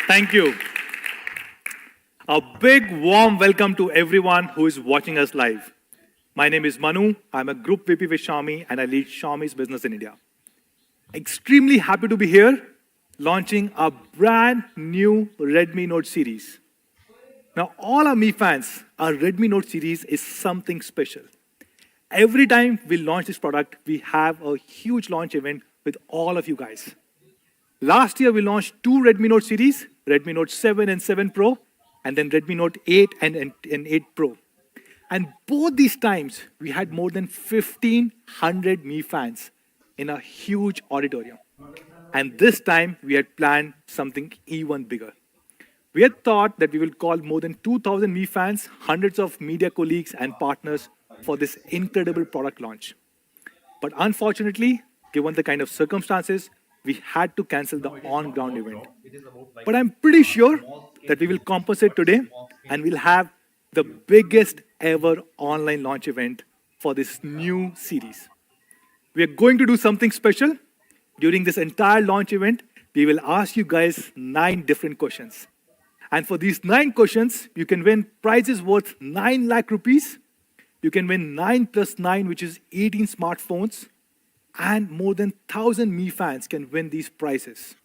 Thank you. A big warm welcome to everyone who is watching us live. My name is Manu. I'm a Group VP with Xiaomi and I lead Xiaomi's business in India. Extremely happy to be here launching a brand new Redmi Note series. Now, all our Mi fans, our Redmi Note series is something special. Every time we launch this product, we have a huge launch event with all of you guys. Last year, we launched two Redmi Note series, Redmi Note 7 and 7 Pro, and then Redmi Note 8 and 8 Pro. And both these times, we had more than 1,500 Mi fans in a huge auditorium. And this time, we had planned something even bigger. We had thought that we will call more than 2,000 Mi fans, hundreds of media colleagues and partners for this incredible product launch. But unfortunately, given the kind of circumstances, we had to cancel the on-ground event. But I'm pretty sure that we will compensate today and we'll have the biggest ever online launch event for this new series. We are going to do something special. During this entire launch event, we will ask you guys 9 different questions. And for these 9 questions, you can win prizes worth 9 lakh rupees. You can win 9 plus 9, which is 18 smartphones. And more than 1,000 Mi fans can win these prizes.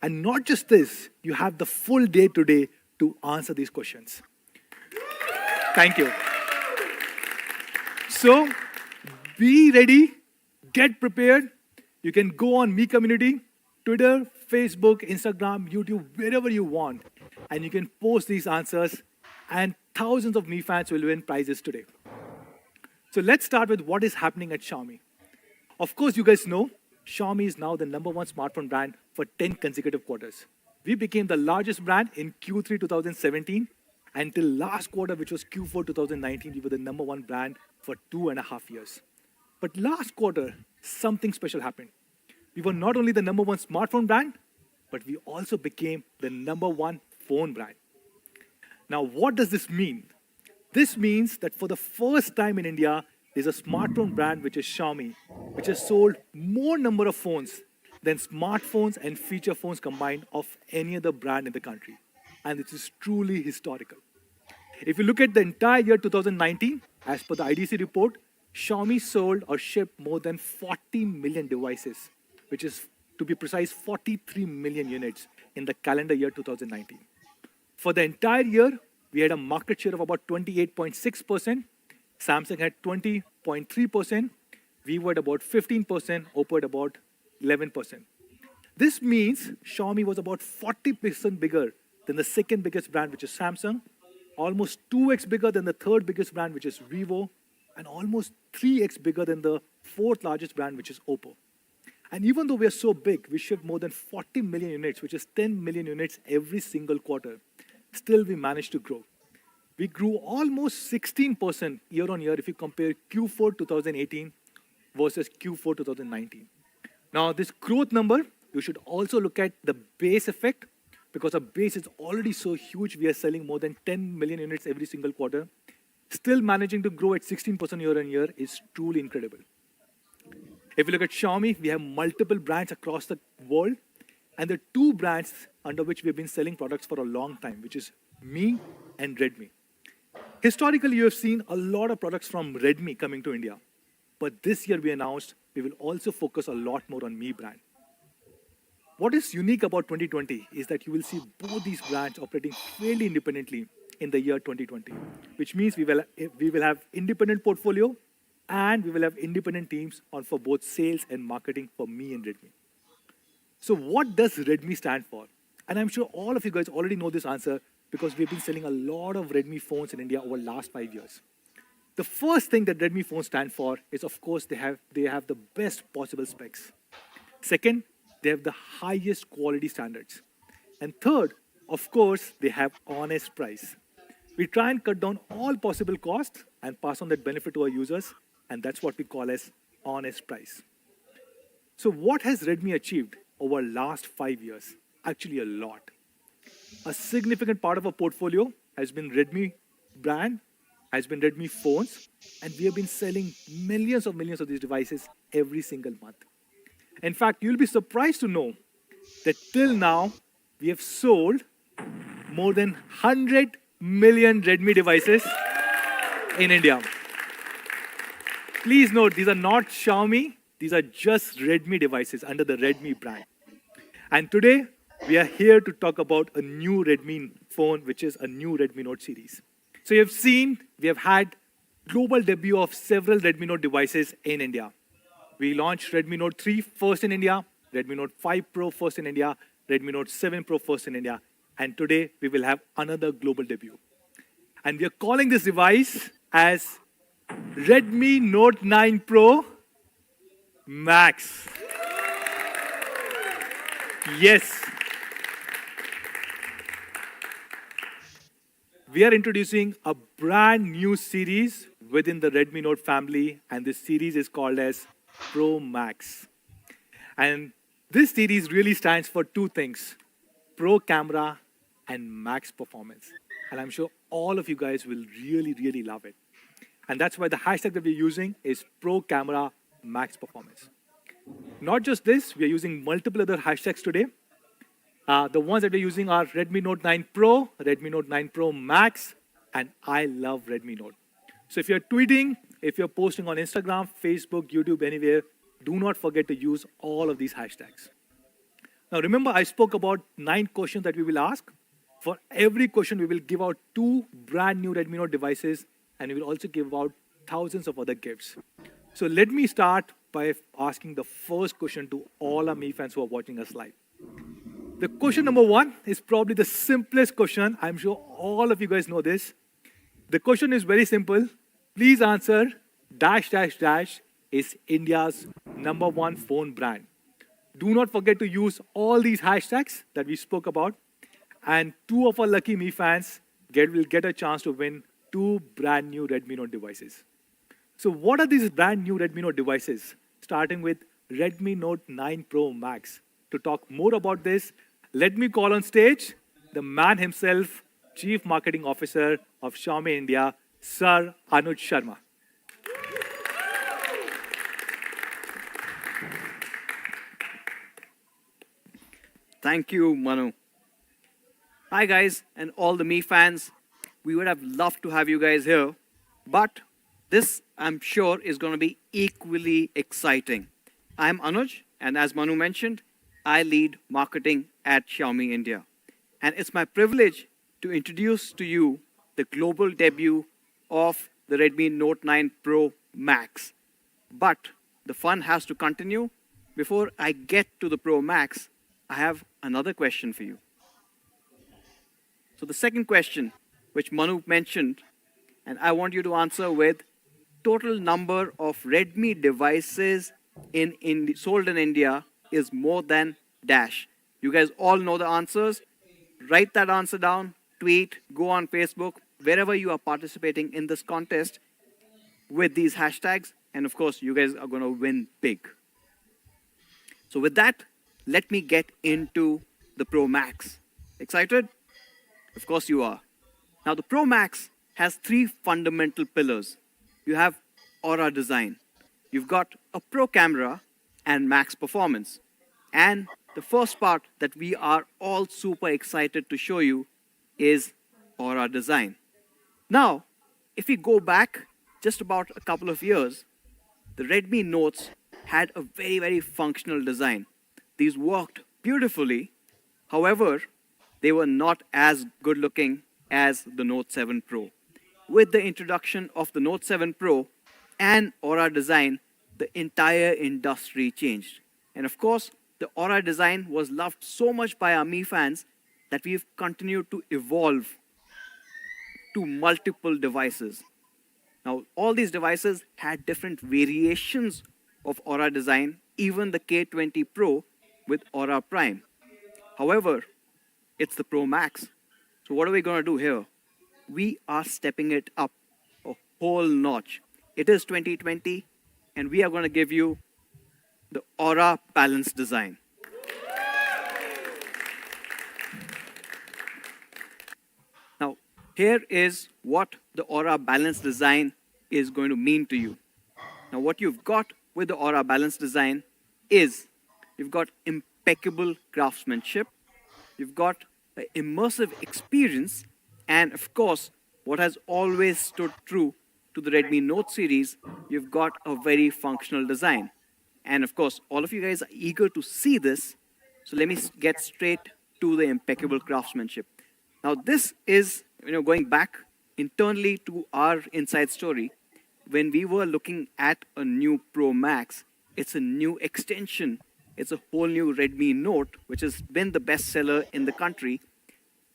And not just this, you have the full day today to answer these questions. Thank you. So, be ready, get prepared. You can go on Mi Community, Twitter, Facebook, Instagram, YouTube, wherever you want. And you can post these answers and thousands of Mi fans will win prizes today. So let's start with what is happening at Xiaomi. Of course, you guys know, Xiaomi is now the #1 smartphone brand for 10 consecutive quarters. We became the largest brand in Q3 2017. Until last quarter, which was Q4 2019, we were the #1 brand for 2.5 years. But last quarter, something special happened. We were not only the #1 smartphone brand, but we also became the #1 phone brand. Now, what does this mean? This means that for the first time in India, there's a smartphone brand which is Xiaomi, which has sold more number of phones than smartphones and feature phones combined of any other brand in the country. And this is truly historical. If you look at the entire year 2019, as per the IDC report, Xiaomi sold or shipped more than 40 million devices, which is, to be precise, 43 million units in the calendar year 2019. For the entire year, we had a market share of about 28.6%. Samsung had 20.3%, Vivo at about 15%, Oppo at about 11%. This means Xiaomi was about 40% bigger than the second biggest brand, which is Samsung, almost 2x bigger than the third biggest brand, which is Vivo, and almost 3x bigger than the fourth largest brand, which is Oppo. And even though we are so big, we ship more than 40 million units, which is 10 million units every single quarter. Still, we managed to grow. We grew almost 16% year on year if you compare Q4 2018 versus Q4 2019. Now, this growth number, you should also look at the base effect because our base is already so huge. We are selling more than 10 million units every single quarter. Still managing to grow at 16% year on year is truly incredible. If you look at Xiaomi, we have multiple brands across the world. And there are 2 brands under which we have been selling products for a long time, which is Mi and Redmi. Historically, you have seen a lot of products from Redmi coming to India. But this year we announced we will also focus a lot more on Mi brand. What is unique about 2020 is that you will see both these brands operating fairly independently in the year 2020, which means we will have independent portfolio and we will have independent teams on for both sales and marketing for Mi and Redmi. So what does Redmi stand for? And I'm sure all of you guys already know this answer because we've been selling a lot of Redmi phones in India over the last 5 years. The first thing that Redmi phones stand for is, of course, they have the best possible specs. Second, they have the highest quality standards. And third, of course, they have honest price. We try and cut down all possible costs and pass on that benefit to our users, and that's what we call as honest price. So what has Redmi achieved over the last 5 years? Actually, a lot. A significant part of our portfolio has been Redmi brand, has been Redmi phones, and we have been selling millions of these devices every single month. In fact, you'll be surprised to know that till now, we have sold more than 100 million Redmi devices in India. Please note, these are not Xiaomi, these are just Redmi devices under the Redmi brand. And today, we are here to talk about a new Redmi phone, which is a new Redmi Note series. So you have seen, we have had global debut of several Redmi Note devices in India. We launched Redmi Note 3 first in India, Redmi Note 5 Pro first in India, Redmi Note 7 Pro first in India, and today we will have another global debut. And we are calling this device as Redmi Note 9 Pro Max. Yes. We are introducing a brand new series within the Redmi Note family, and this series is called as Pro Max. And this series really stands for two things: Pro camera and Max performance. And I'm sure all of you guys will really love it. And that's why the hashtag that we're using is Pro Camera Max Performance. Not just this, we are using multiple other hashtags today. The ones that we're using are Redmi Note 9 Pro, Redmi Note 9 Pro Max, and I love Redmi Note. So if you're tweeting, if you're posting on Instagram, Facebook, YouTube, anywhere, do not forget to use all of these hashtags. Now remember, I spoke about 9 questions that we will ask. For every question, we will give out 2 brand new Redmi Note devices, and we will also give out thousands of other gifts. So let me start by asking the first question to all our Mi fans who are watching us live. The question number 1 is probably the simplest question. I'm sure all of you guys know this. The question is very simple. Please answer dash dash dash is India's #1 phone brand. Do not forget to use all these hashtags that we spoke about. And 2 of our lucky Mi fans will get a chance to win 2 brand new Redmi Note devices. So what are these brand new Redmi Note devices? Starting with Redmi Note 9 Pro Max. To talk more about this, let me call on stage the man himself, Chief Marketing Officer of Xiaomi India, Sir Anuj Sharma. Thank you, Manu. Hi, guys, and all the Mi fans. We would have loved to have you guys here, but this, I'm sure, is going to be equally exciting. I'm Anuj, and as Manu mentioned, I lead marketing at Xiaomi India. And it's my privilege to introduce to you the global debut of the Redmi Note 9 Pro Max. But the fun has to continue. Before I get to the Pro Max, I have another question for you. So the second question, which Manu mentioned, and I want you to answer with total number of Redmi devices sold in India is more than dash. You guys all know the answers. Write that answer down, tweet, go on Facebook, wherever you are participating in this contest with these hashtags. And of course, you guys are going to win big. So with that, let me get into the Pro Max. Excited? Of course you are. Now the Pro Max has 3 fundamental pillars. You have Aura design. You've got a Pro camera and Max performance. And the first part that we are all super excited to show you is Aura design. Now, if we go back just about a couple of years, the Redmi Notes had a very functional design. These worked beautifully. However, they were not as good looking as the Note 7 Pro. With the introduction of the Note 7 Pro and Aura design, the entire industry changed. And of course, the Aura design was loved so much by our Mi fans that we've continued to evolve to multiple devices. Now, all these devices had different variations of Aura design, even the K20 Pro with Aura Prime. However, it's the Pro Max. So what are we going to do here? We are stepping it up a whole notch. It is 2020, and we are going to give you the Aura Balance design. Now, here is what the Aura Balance design is going to mean to you. Now, what you've got with the Aura Balance design is you've got impeccable craftsmanship, you've got an immersive experience, and of course, what has always stood true to the Redmi Note series, you've got a very functional design. And of course, all of you guys are eager to see this, so let me get straight to the impeccable craftsmanship. Now, this is, going back internally to our inside story. When we were looking at a new Pro Max, it's a new extension. It's a whole new Redmi Note, which has been the bestseller in the country.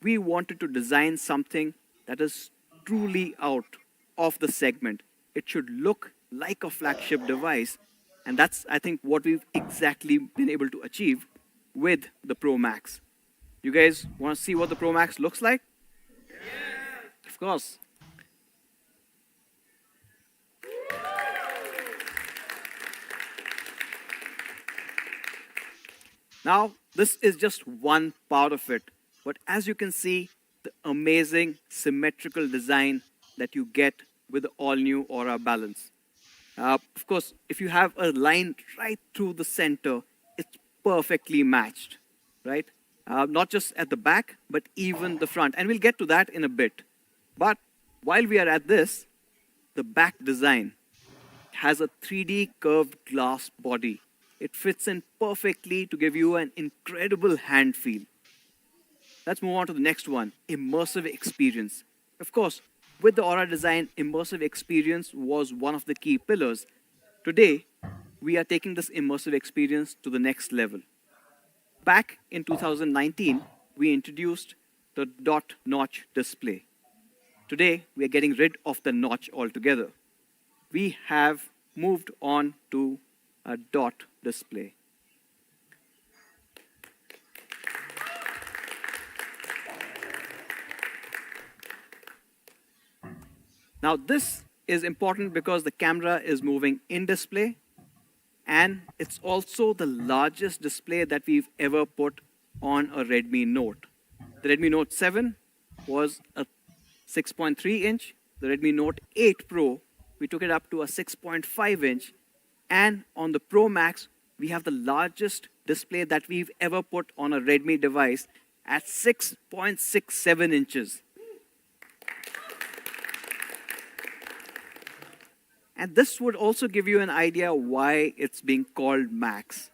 We wanted to design something that is truly out of the segment. It should look like a flagship device, and that's, I think, what we've exactly been able to achieve with the Pro Max. You guys want to see what the Pro Max looks like? Of course. Now, this is just one part of it, but as you can see, the amazing symmetrical design that you get with the all-new Aura Balance. Of course, if you have a line right through the center, it's perfectly matched, right? Not just at the back, but even the front. And we'll get to that in a bit. But while we are at this, the back design has a 3D curved glass body. It fits in perfectly to give you an incredible hand feel. Let's move on to the next one, immersive experience. Of course, with the Aura design, immersive experience was one of the key pillars. Today, we are taking this immersive experience to the next level. Back in 2019, we introduced the dot notch display. Today, we are getting rid of the notch altogether. We have moved on to a dot display. Now, this is important because the camera is moving in display, and it's also the largest display that we've ever put on a Redmi Note. The Redmi Note 7 was a 6.3 inch. The Redmi Note 8 Pro, we took it up to a 6.5 inch. And on the Pro Max, we have the largest display that we've ever put on a Redmi device at 6.67 inches. And this would also give you an idea why it's being called Max.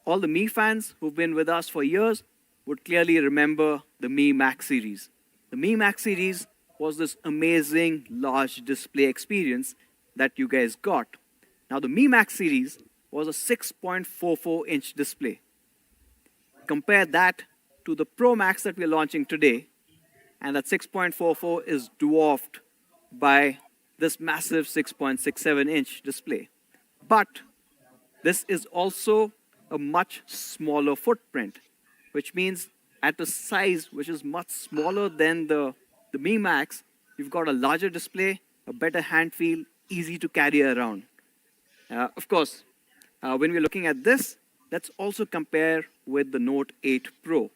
All the Mi fans who've been with us for years would clearly remember the Mi Max series. The Mi Max series was this amazing large display experience that you guys got. Now, the Mi Max series was a 6.44 inch display. Compare that to the Pro Max that we're launching today, and that 6.44 is dwarfed by this massive 6.67 inch display. But this is also a much smaller footprint, which means at a size which is much smaller than the Mi Max, you've got a larger display, a better hand feel, easy to carry around. Of course, when we're looking at this, let's also compare with the Note 8 Pro.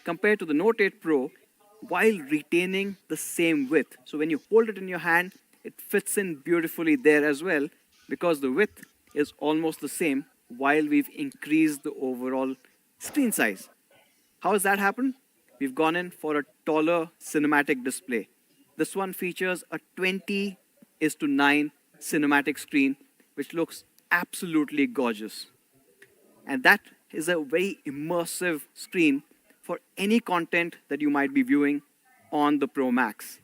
Compared to the Note 8 Pro, while retaining the same width. So when you hold it in your hand, it fits in beautifully there as well, because the width is almost the same while we've increased the overall screen size. How has that happened? We've gone in for a taller cinematic display. This one features a 20:9 cinematic screen, which looks absolutely gorgeous. And that is a very immersive screen for any content that you might be viewing on the Pro Max.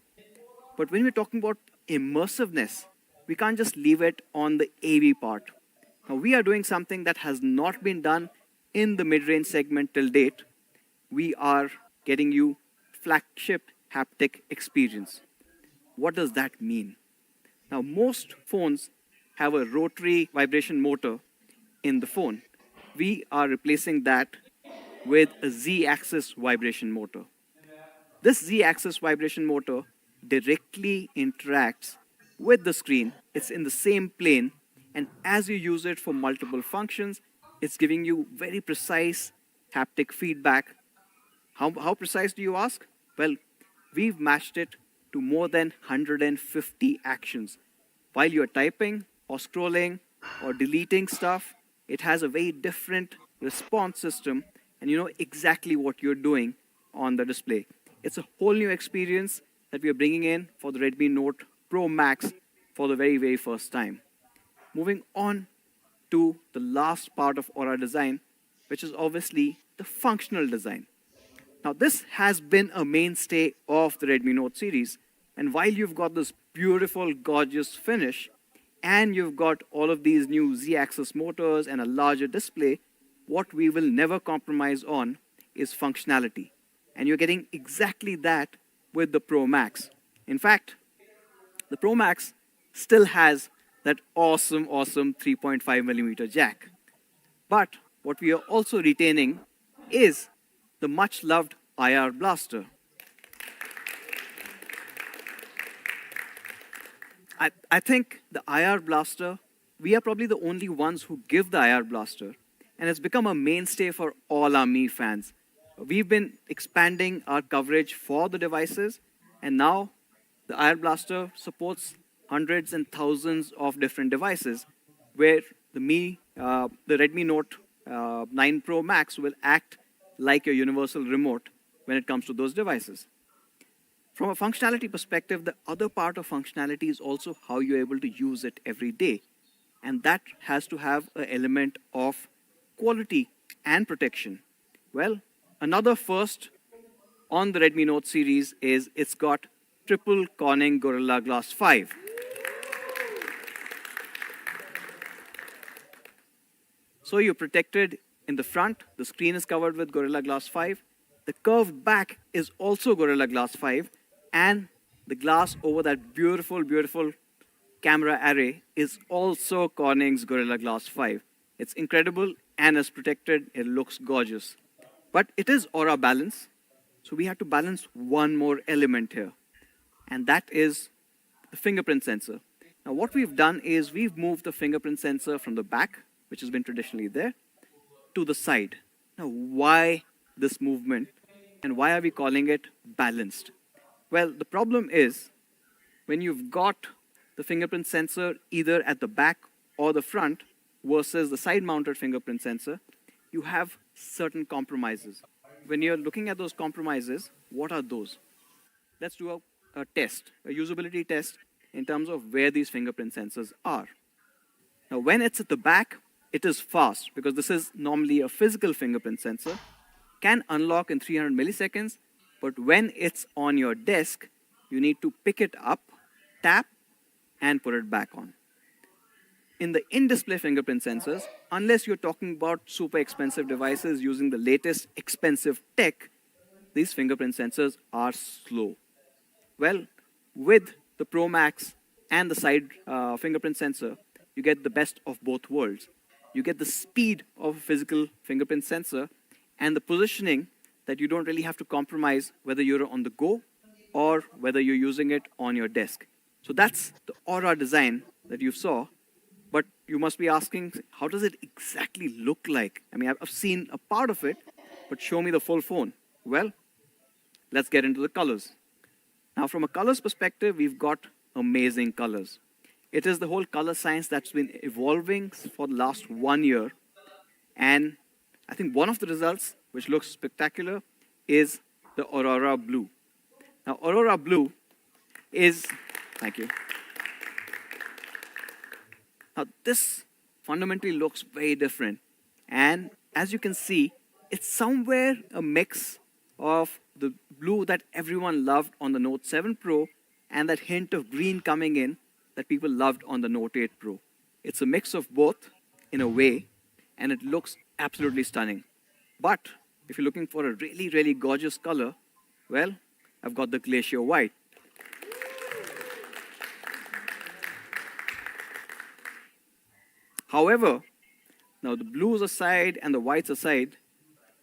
But when we're talking about immersiveness, we can't just leave it on the AV part. Now, we are doing something that has not been done in the mid-range segment till date. We are getting you flagship haptic experience. What does that mean? Now, most phones have a rotary vibration motor in the phone. We are replacing that with a Z-axis vibration motor. This Z-axis vibration motor directly interacts with the screen. It's in the same plane, and as you use it for multiple functions, it's giving you very precise haptic feedback. How precise do you ask? Well, we've matched it to more than 150 actions. While you're typing or scrolling or deleting stuff, it has a very different response system, and you know exactly what you're doing on the display. It's a whole new experience that we are bringing in for the Redmi Note Pro Max for the very, very first time. Moving on to the last part of Aura design, which is obviously the functional design. Now, this has been a mainstay of the Redmi Note series, and while you've got this beautiful, gorgeous finish, and you've got all of these new Z-axis motors and a larger display, what we will never compromise on is functionality. And you're getting exactly that with the Pro Max. In fact, the Pro Max still has that awesome, awesome 3.5 millimeter jack. But what we are also retaining is the much loved IR blaster. I think the IR blaster, we are probably the only ones who give the IR blaster, and it's become a mainstay for all our Mi fans. We've been expanding our coverage for the devices, and now the IR blaster supports hundreds and thousands of different devices, where the Redmi Note 9 Pro Max will act like a universal remote when it comes to those devices. From a functionality perspective, the other part of functionality is also how you're able to use it every day. And that has to have an element of quality and protection. Well, another first on the Redmi Note series is it's got triple Corning Gorilla Glass 5. So you're protected in the front, the screen is covered with Gorilla Glass 5. The curved back is also Gorilla Glass 5, and the glass over that beautiful, beautiful camera array is also Corning's Gorilla Glass 5. It's incredible and is protected. It looks gorgeous. But it is Aura balance, so we have to balance one more element here, and that is the fingerprint sensor. Now, what we've done is we've moved the fingerprint sensor from the back, which has been traditionally there, to the side. Now, why this movement, and why are we calling it balanced? Well, the problem is when you've got the fingerprint sensor either at the back or the front versus the side-mounted fingerprint sensor, you have certain compromises. When you're looking at those compromises, what are those? Let's do a test, a usability test in terms of where these fingerprint sensors are. Now, when it's at the back, it is fast because this is normally a physical fingerprint sensor, can unlock in 300 milliseconds, but when it's on your desk, you need to pick it up, tap, and put it back on. In the in-display fingerprint sensors, unless you're talking about super expensive devices using the latest expensive tech, these fingerprint sensors are slow. Well, with the Pro Max and the side fingerprint sensor, you get the best of both worlds. You get the speed of a physical fingerprint sensor and the positioning that you don't really have to compromise whether you're on the go or whether you're using it on your desk. So that's the Aura design that you saw. But you must be asking, how does it exactly look like? I mean, I've seen a part of it, but show me the full phone. Well, let's get into the colors. Now, from a colors perspective, we've got amazing colors. It is the whole color science that's been evolving for the last 1 year. And I think one of the results, which looks spectacular, is the Aurora Blue. Now, Aurora Blue is, thank you. Now, this fundamentally looks very different. And as you can see, it's somewhere a mix of the blue that everyone loved on the Note 7 Pro and that hint of green coming in that people loved on the Note 8 Pro. It's a mix of both in a way, and it looks absolutely stunning. But if you're looking for a really, really gorgeous color, well, I've got the Glacier White. However, now the blues aside and the whites aside,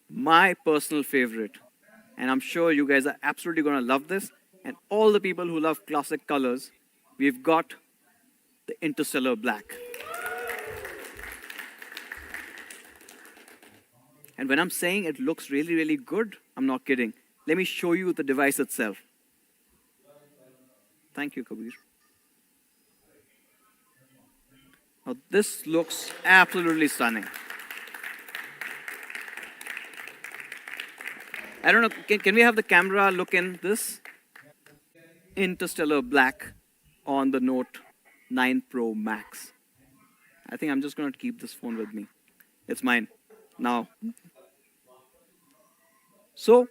my personal favorite, and I'm sure you guys are absolutely going to love this, and all the people who love classic colors, we've got the Interstellar Black. And when I'm saying it looks really, really good, I'm not kidding. Let me show you the device itself. Thank you, Kabir. Now, this looks absolutely stunning. I don't know. Can we have the camera look in this interstellar black on the Note 9 Pro Max? I think I'm just going to keep this phone with me. It's mine now. So,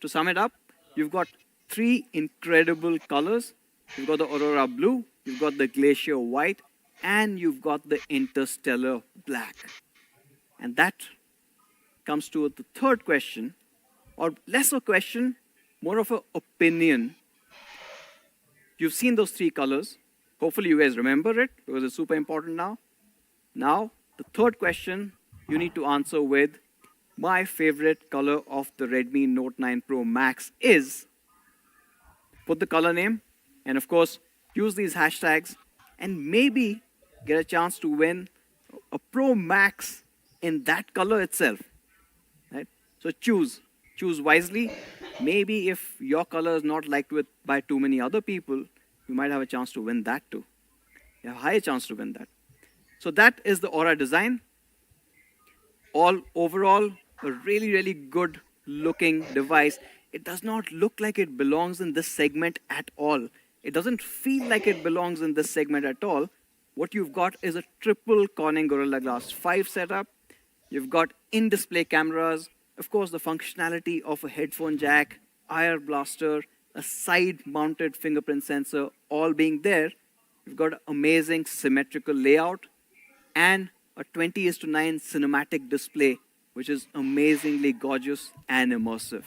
to sum it up, you've got three incredible colors. You've got the Aurora Blue, you've got the Glacier White, and you've got the Interstellar Black. And that comes to the third question, or less a question, more of an opinion. You've seen those three colors. Hopefully, you guys remember it because it's super important now. Now, the third question you need to answer with my favorite color of the Redmi Note 9 Pro Max is, put the color name, and of course, use these hashtags and maybe get a chance to win a Pro Max in that color itself. Right? So choose wisely. Maybe if your color is not liked with by too many other people, you might have a chance to win that too. You have a higher chance to win that. So that is the Aura design. All overall, a really good looking device. It does not look like it belongs in this segment at all. It doesn't feel like it belongs in this segment at all. What you've got is a triple Corning Gorilla Glass 5 setup. You've got in-display cameras, of course the functionality of a headphone jack, IR blaster, a side-mounted fingerprint sensor, all being there. You've got an amazing symmetrical layout and a 20:9 cinematic display, which is amazingly gorgeous and immersive.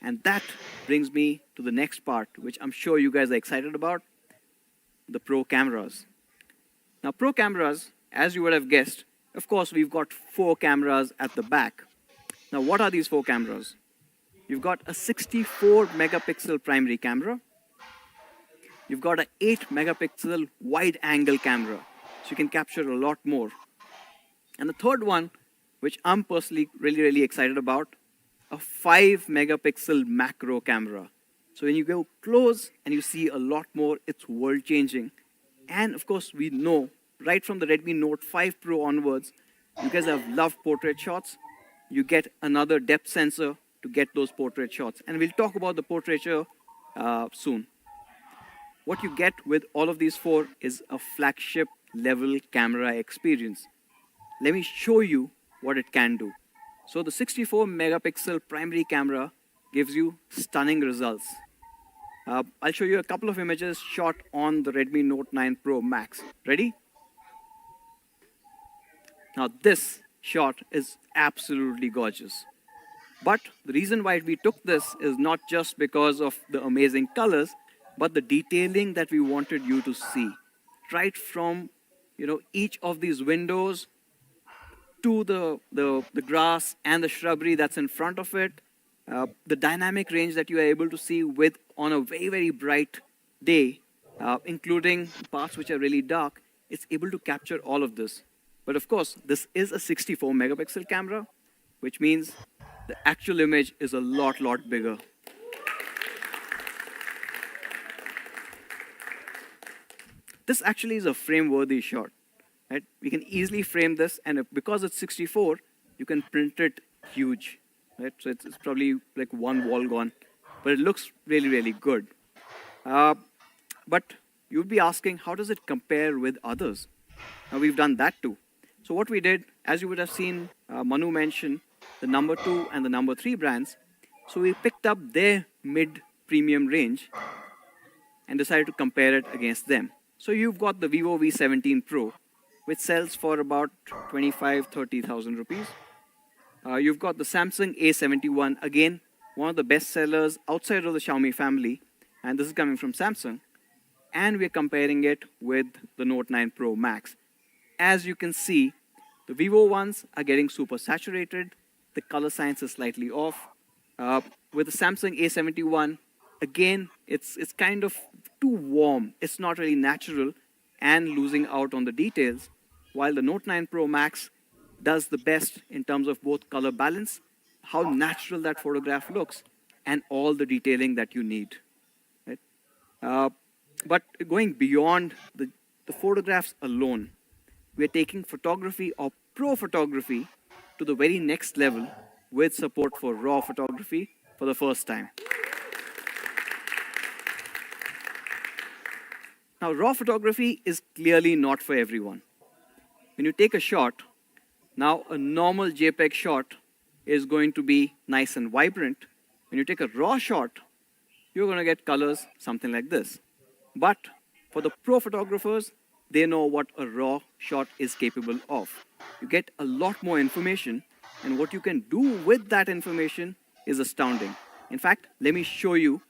And that brings me to the next part, which I'm sure you guys are excited about, the Pro cameras. Now, Pro cameras, as you would have guessed, of course, we've got 4 cameras at the back. Now, what are these 4 cameras? You've got a 64 megapixel primary camera. You've got an 8 megapixel wide angle camera, so you can capture a lot more. And the third one, which I'm personally really excited about, a 5 megapixel macro camera. So when you go close and you see a lot more, it's world changing. And of course, we know right from the Redmi Note 5 Pro onwards, you guys have loved portrait shots. You get another depth sensor to get those portrait shots. And we'll talk about the portraiture soon. What you get with all of these 4 is a flagship level camera experience. Let me show you what it can do. So the 64 megapixel primary camera gives you stunning results. I'll show you a couple of images shot on the Redmi Note 9 Pro Max. Ready? Now this shot is absolutely gorgeous. But the reason why we took this is not just because of the amazing colors, but the detailing that we wanted you to see. Right from each of these windows to the grass and the shrubbery that's in front of it, the dynamic range that you are able to see with on a very bright day, including parts which are really dark, it's able to capture all of this. But of course, this is a 64 megapixel camera, which means the actual image is a lot bigger. This actually is a frame-worthy shot. Right? We can easily frame this, and because it's 64, you can print it huge. Right? So it's probably like one wall gone, but it looks really good. But you'd be asking, how does it compare with others? Now, we've done that too. So what we did, as you would have seen Manu mention, the number 2 and the number 3 brands. So we picked up their mid-premium range and decided to compare it against them. So you've got the Vivo V17 Pro, which sells for about 25,000-30,000 rupees. You've got the Samsung A71, again, one of the best sellers outside of the Xiaomi family, and this is coming from Samsung. And we're comparing it with the Note 9 Pro Max. As you can see, the Vivo ones are getting super saturated. The color science is slightly off. With the Samsung A71, again, it's kind of too warm. It's not really natural and losing out on the details, while the Note 9 Pro Max does the best in terms of both color balance, how natural that photograph looks, and all the detailing that you need. Right? But going beyond the photographs alone, we're taking photography or pro photography to the very next level with support for raw photography, for the first time. Now, raw photography is clearly not for everyone. When you take a shot, now a normal JPEG shot is going to be nice and vibrant. When you take a raw shot, you're going to get colors something like this. But for the pro photographers, they know what a raw shot is capable of. You get a lot more information, and what you can do with that information is astounding. In fact, let me show you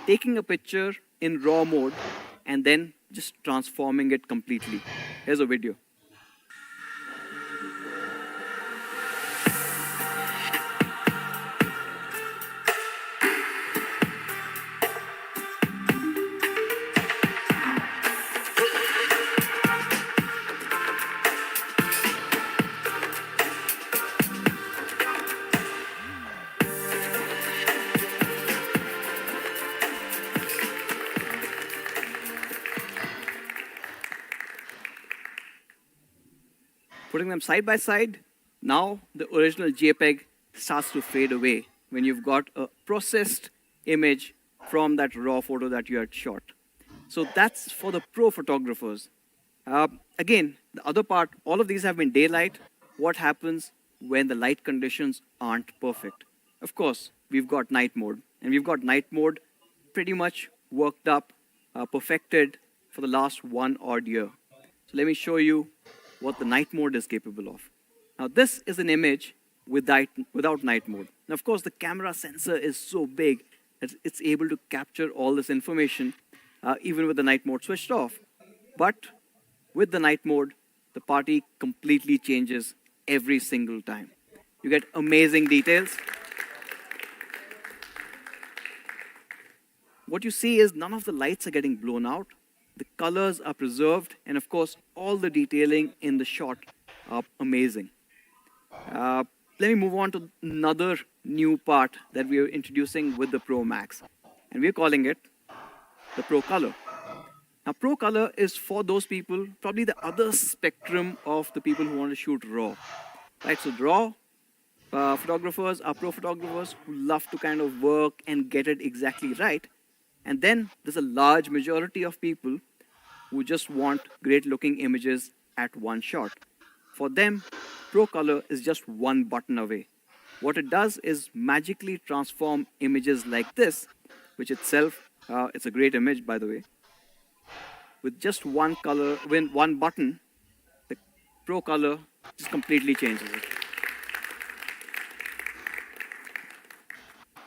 taking a picture in raw mode and then just transforming it completely. Here's a video. Putting them side by side, now the original JPEG starts to fade away when you've got a processed image from that raw photo that you had shot. So that's for the pro photographers. Again, the other part, all of these have been daylight. What happens when the light conditions aren't perfect? Of course, we've got night mode. And we've got night mode pretty much worked up, perfected for the last 1 odd year. So let me show you what the night mode is capable of. Now, this is an image without night mode. Now, of course, the camera sensor is so big that it's able to capture all this information even with the night mode switched off. But with the night mode, the party completely changes every single time. You get amazing details. What you see is none of the lights are getting blown out. The colors are preserved, and of course, all the detailing in the shot are amazing. Let me move on to another new part that we are introducing with the Pro Max, and we're calling it the Pro Color. Now, Pro Color is for those people, probably the other spectrum of the people who want to shoot RAW. Right, so RAW photographers are pro photographers who love to kind of work and get it exactly right. And then there's a large majority of people who just want great looking images at one shot. For them, Pro Color is just one button away. What it does is magically transform images like this, which itself, it's a great image by the way. With just one color, one button, the Pro Color just completely changes it.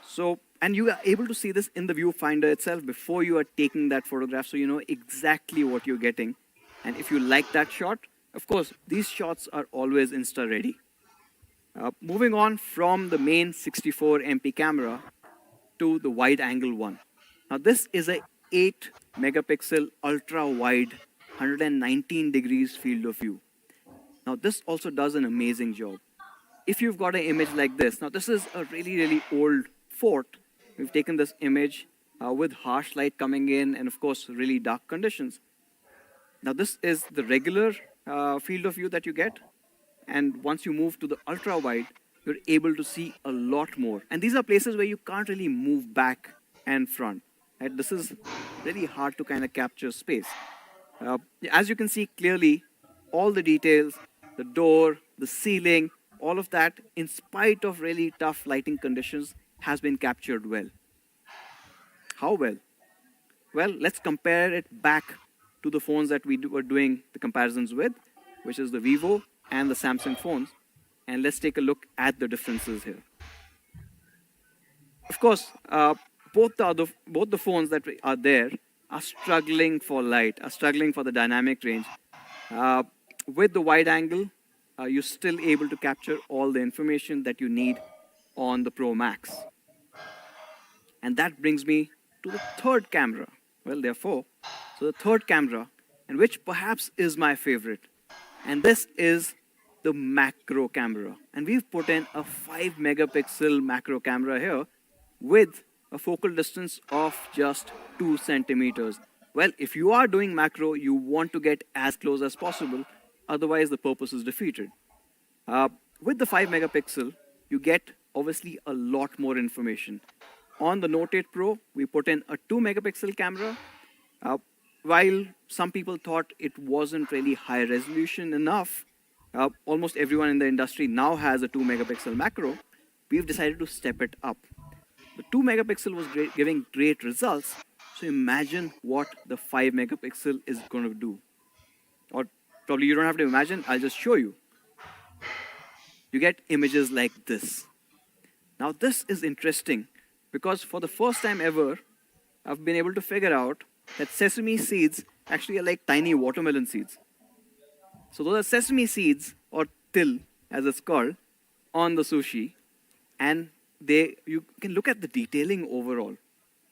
So, and you are able to see this in the viewfinder itself before you are taking that photograph, so you know exactly what you're getting. And if you like that shot, of course, these shots are always Insta-ready. Moving on from the main 64 MP camera to the wide-angle one. Now, this is a 8 megapixel ultra-wide 119 degrees field of view. Now, this also does an amazing job. If you've got an image like this, now this is a really, really old fort. We've taken this image with harsh light coming in and, of course, really dark conditions. Now, this is the regular field of view that you get. And once you move to the ultra-wide, you're able to see a lot more. And these are places where you can't really move back and front. Right? This is really hard to kind of capture space. As you can see clearly, all the details, the door, the ceiling, all of that, in spite of really tough lighting conditions, has been captured well. How well? Well, let's compare it back to the phones that we were doing the comparisons with, which is the Vivo and the Samsung phones. And let's take a look at the differences here. Of course, both the phones that are there are struggling for light, are struggling for the dynamic range. With the wide angle, you're still able to capture all the information that you need on the Pro Max. And that brings me to the third camera. Well, there are four. So the third camera, and which perhaps is my favorite. And this is the macro camera. And we've put in a 5 megapixel macro camera here with a focal distance of just 2 centimeters. Well, if you are doing macro, you want to get as close as possible. Otherwise, the purpose is defeated. With the 5 megapixel, you get obviously a lot more information. On the Note 8 Pro, we put in a 2 megapixel camera. Uh, while some people thought it wasn't really high resolution enough, almost everyone in the industry now has a 2 megapixel macro. We've decided to step it up. The 2 megapixel was giving great results. So imagine what the 5 megapixel is going to do. Or probably you don't have to imagine, I'll just show you. You get images like this. Now, this is interesting because for the first time ever, I've been able to figure out that sesame seeds actually are like tiny watermelon seeds. So those are sesame seeds, or til as it's called, on the sushi, and you can look at the detailing overall.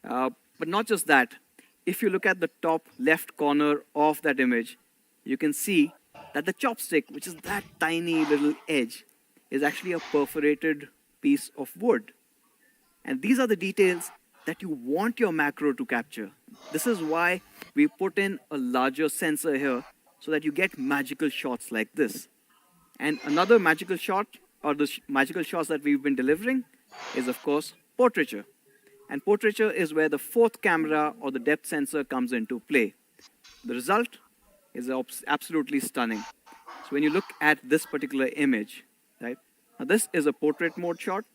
But not just that. If you look at the top left corner of that image, you can see that the chopstick, which is that tiny little edge, is actually a perforated piece of wood. And these are the details that you want your macro to capture. This is why we put in a larger sensor here so that you get magical shots like this. And another magical shot, or the magical shots that we've been delivering, is of course portraiture. And portraiture is where the fourth camera or the depth sensor comes into play. The result is absolutely stunning. So when you look at this particular image, right? Now this is a portrait mode shot.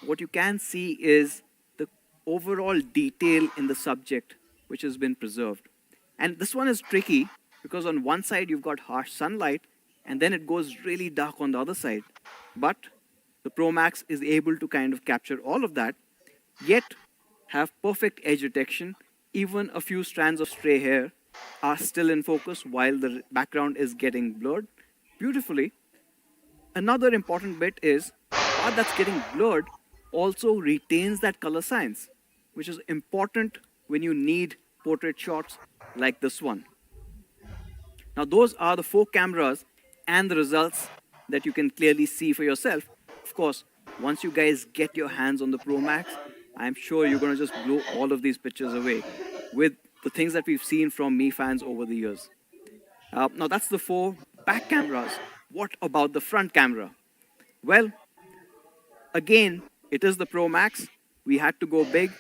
What you can see is the overall detail in the subject which has been preserved. And this one is tricky because on one side you've got harsh sunlight and then it goes really dark on the other side. But the Pro Max is able to kind of capture all of that, yet have perfect edge detection. Even a few strands of stray hair are still in focus while the background is getting blurred beautifully. Another important bit is part that's getting blurred also retains that color science, which is important when you need portrait shots like this one. Now, those are the 4 cameras and the results that you can clearly see for yourself. Of course, once you guys get your hands on the Pro Max, I'm sure you're going to just blow all of these pictures away with the things that we've seen from Mi fans over the years. Now, that's the 4 back cameras. What about the front camera? Well, again, it is the Pro Max. We had to go big,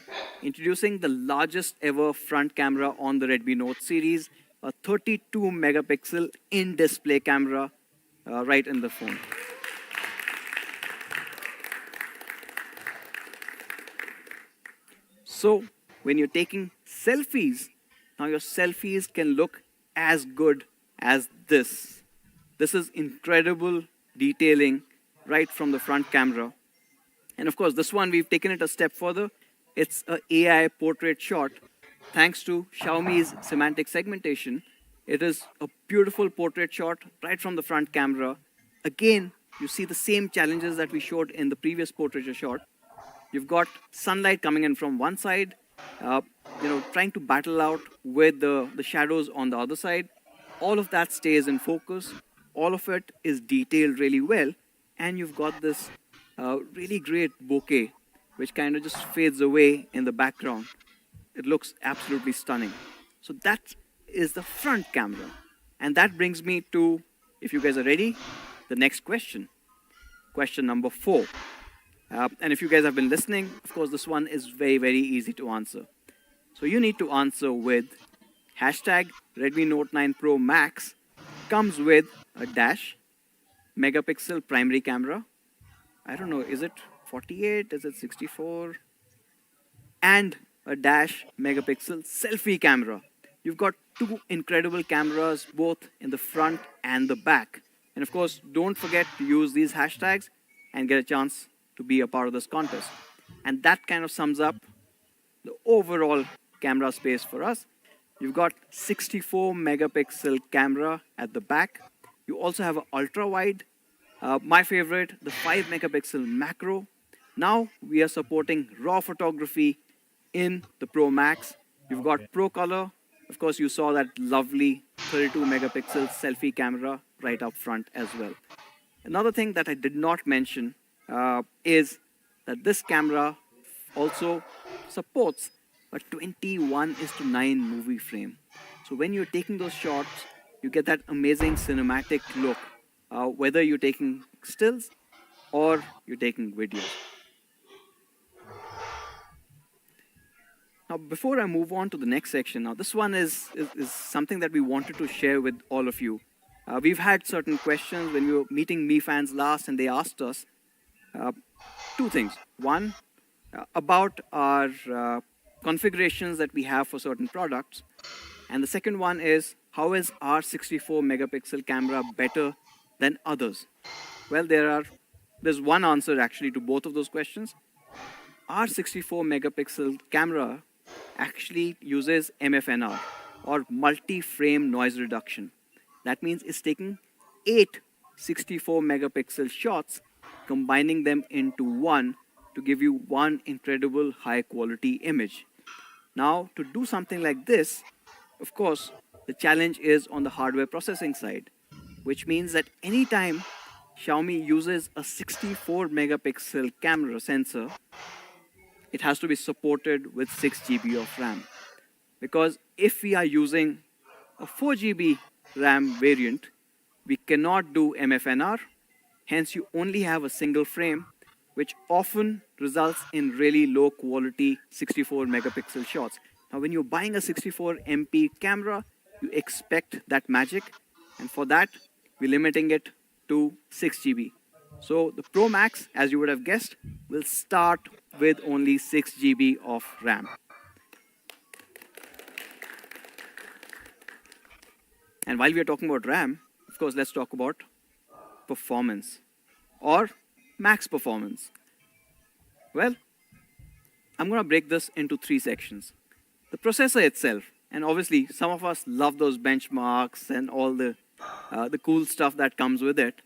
introducing the largest ever front camera on the Redmi Note series, a 32 megapixel in-display camera right in the phone. So when you're taking selfies, now your selfies can look as good as this. This is incredible detailing right from the front camera. And of course, this one, we've taken it a step further. It's an AI portrait shot. Thanks to Xiaomi's semantic segmentation, it is a beautiful portrait shot right from the front camera. Again, you see the same challenges that we showed in the previous portraiture shot. You've got sunlight coming in from one side, trying to battle out with the shadows on the other side. All of that stays in focus. All of it is detailed really well. And you've got this really great bokeh, which kind of just fades away in the background. It looks absolutely stunning. So that is the front camera. And that brings me to, if you guys are ready, the next question. Question number 4. And if you guys have been listening, of course, this one is very, very easy to answer. So you need to answer with hashtag Redmi Note 9 Pro Max comes with a dash megapixel primary camera. I don't know, is it 48? Is it 64? And a dash megapixel selfie camera. You've got 2 incredible cameras, both in the front and the back. And of course, don't forget to use these hashtags and get a chance to be a part of this contest. And that kind of sums up the overall camera space for us. You've got 64 megapixel camera at the back. You also have an ultra wide. My favorite, the 5 megapixel macro. Now we are supporting raw photography in the Pro Max. You've got Pro Color. Of course, you saw that lovely 32 megapixel selfie camera right up front as well. Another thing that I did not mention is that this camera also supports a 21:9 movie frame. So when you're taking those shots, you get that amazing cinematic look, whether you're taking stills or you're taking videos. Now, before I move on to the next section, now this one is something that we wanted to share with all of you. We've had certain questions when we were meeting Me fans last, and they asked us uh, two things. One, about our configurations that we have for certain products. And the second one is, how is our 64 megapixel camera better than others? Well, there's one answer actually to both of those questions. Our 64 megapixel camera actually uses MFNR, or multi-frame noise reduction. That means it's taking 8 64 megapixel shots, combining them into one to give you one incredible high quality image. Now, to do something like this, of course, the challenge is on the hardware processing side, which means that anytime Xiaomi uses a 64 megapixel camera sensor, it has to be supported with 6 GB of RAM. Because if we are using a 4 GB RAM variant, we cannot do MFNR, hence, you only have a single frame, which often results in really low quality 64 megapixel shots. Now, when you're buying a 64 MP camera, you expect that magic, and for that, we're limiting it to 6 GB. So, the Pro Max, as you would have guessed, will start with only 6 GB of RAM. And while we are talking about RAM, of course, let's talk about performance or max performance. Well, I'm going to break this into three sections. The processor itself, and obviously some of us love those benchmarks and all the cool stuff that comes with it.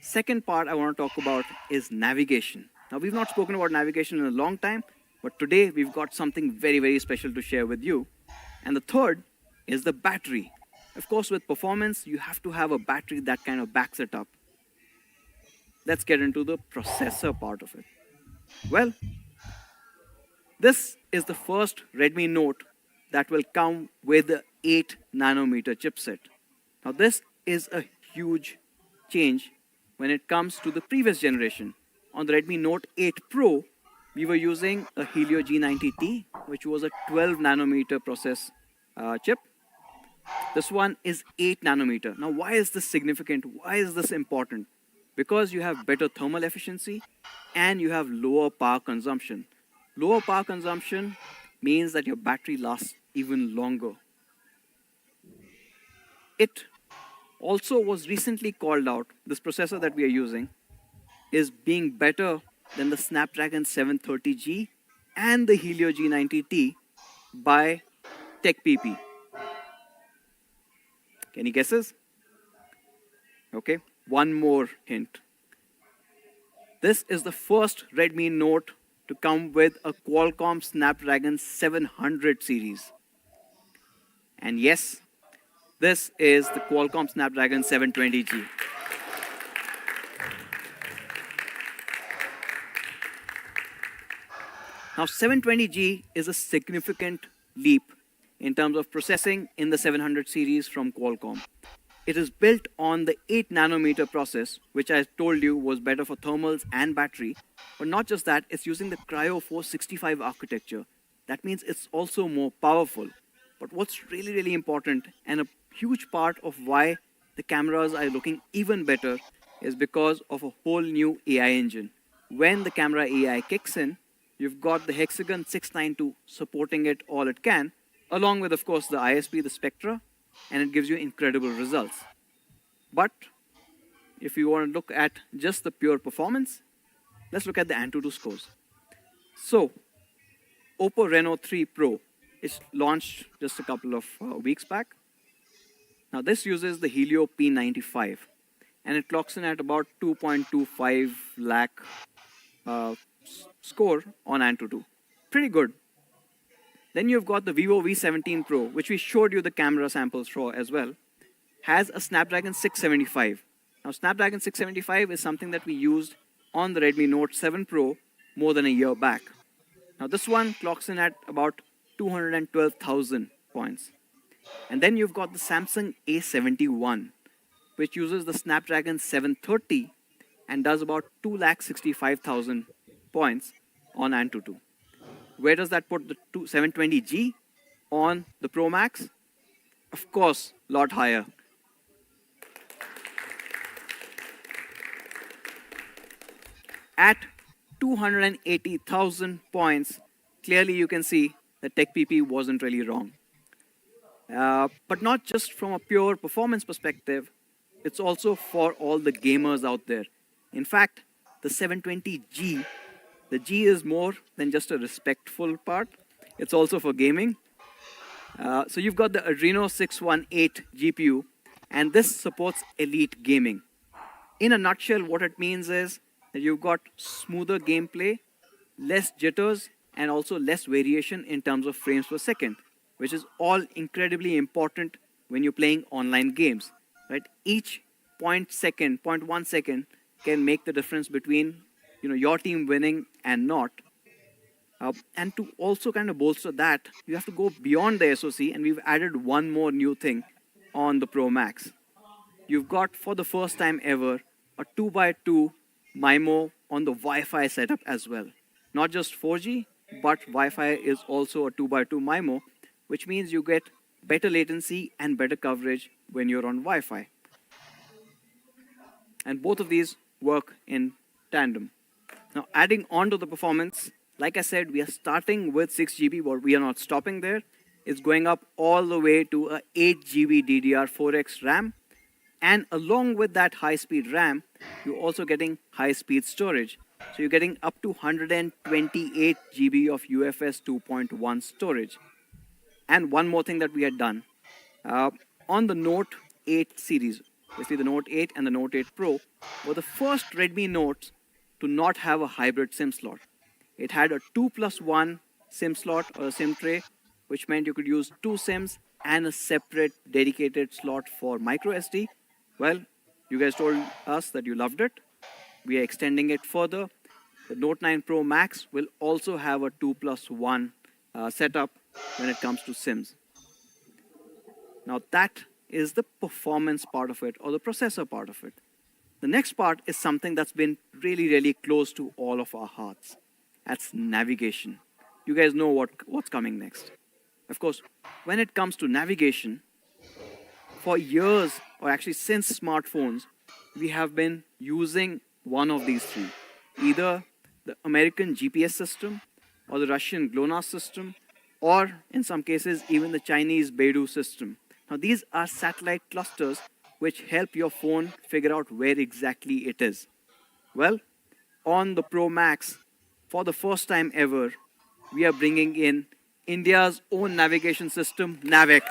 Second part I want to talk about is navigation. Now, we've not spoken about navigation in a long time, but today we've got something very, very special to share with you. And the third is the battery. Of course, with performance, you have to have a battery that kind of backs it up. Let's get into the processor part of it. Well, this is the first Redmi Note that will come with the 8 nanometer chipset. Now, this is a huge change when it comes to the previous generation. On the Redmi Note 8 Pro, we were using a Helio G90T, which was a 12 nanometer process chip. This one is 8 nanometer. Now, why is this significant? Why is this important? Because you have better thermal efficiency and you have lower power consumption. Lower power consumption means that your battery lasts even longer. It also was recently called out, this processor that we are using is being better than the Snapdragon 730G and the Helio G90T by TechPP. Any guesses? Okay, one more hint. This is the first Redmi Note to come with a Qualcomm Snapdragon 700 series. And yes, this is the Qualcomm Snapdragon 720G. Now, 720G is a significant leap in terms of processing in the 700 series from Qualcomm. It is built on the 8 nanometer process, which I told you was better for thermals and battery. But not just that, it's using the Cryo 465 architecture. That means it's also more powerful. But what's really, really important, and a huge part of why the cameras are looking even better, is because of a whole new AI engine. When the camera AI kicks in, you've got the Hexagon 692 supporting it all it can, along with, of course, the ISP, the Spectra, and it gives you incredible results. But if you want to look at just the pure performance, let's look at the Antutu scores. So, Oppo Reno 3 Pro is launched just a couple of weeks back. Now, this uses the Helio P95, and it clocks in at about 2.25 lakh score on Antutu. Pretty good. Then you've got the Vivo V17 Pro, which we showed you the camera samples for as well, has a Snapdragon 675. Now, Snapdragon 675 is something that we used on the Redmi Note 7 Pro more than a year back. Now, this one clocks in at about 212,000 points. And then you've got the Samsung A71, which uses the Snapdragon 730 and does about 265,000 points on Antutu. Where does that put the 720G on the Pro Max? Of course, a lot higher. At 280,000 points, clearly you can see that TechPP wasn't really wrong. But not just from a pure performance perspective, it's also for all the gamers out there. In fact, the 720G, the G is more than just a respectful part, it's also for gaming. So you've got the Adreno 618 GPU, and this supports elite gaming. In a nutshell, what it means is that you've got smoother gameplay, less jitters, and also less variation in terms of frames per second, which is all incredibly important when you're playing online games. Right? Each 0.1 second can make the difference between your team winning and not. And to also kind of bolster that, you have to go beyond the SoC, and we've added one more new thing on the Pro Max. You've got, for the first time ever, a 2x2 MIMO on the Wi-Fi setup as well. Not just 4G, but Wi-Fi is also a 2x2 MIMO, which means you get better latency and better coverage when you're on Wi-Fi. And both of these work in tandem. Now, adding on to the performance, like I said, we are starting with 6 GB, but we are not stopping there. It's going up all the way to a 8 GB DDR4X RAM. And along with that high-speed RAM, you're also getting high-speed storage. So you're getting up to 128 GB of UFS 2.1 storage. And one more thing that we had done. On the Note 8 series, basically the Note 8 and the Note 8 Pro, were the first Redmi Notes to not have a hybrid SIM slot. It had a 2+1 SIM slot or a SIM tray, which meant you could use 2 SIMs and a separate dedicated slot for micro SD. Well, you guys told us that you loved it. We are extending it further. The Note 9 Pro Max will also have a 2+1 setup when it comes to SIMs. Now that is the performance part of it, or the processor part of it. The next part is something that's been really, really close to all of our hearts. That's navigation. You guys know what's coming next. Of course, when it comes to navigation, for years, or actually since smartphones, we have been using one of these three. Either the American GPS system, or the Russian GLONASS system, or in some cases, even the Chinese Beidou system. Now, these are satellite clusters which help your phone figure out where exactly it is. Well, on the Pro Max, for the first time ever, we are bringing in India's own navigation system, Navic.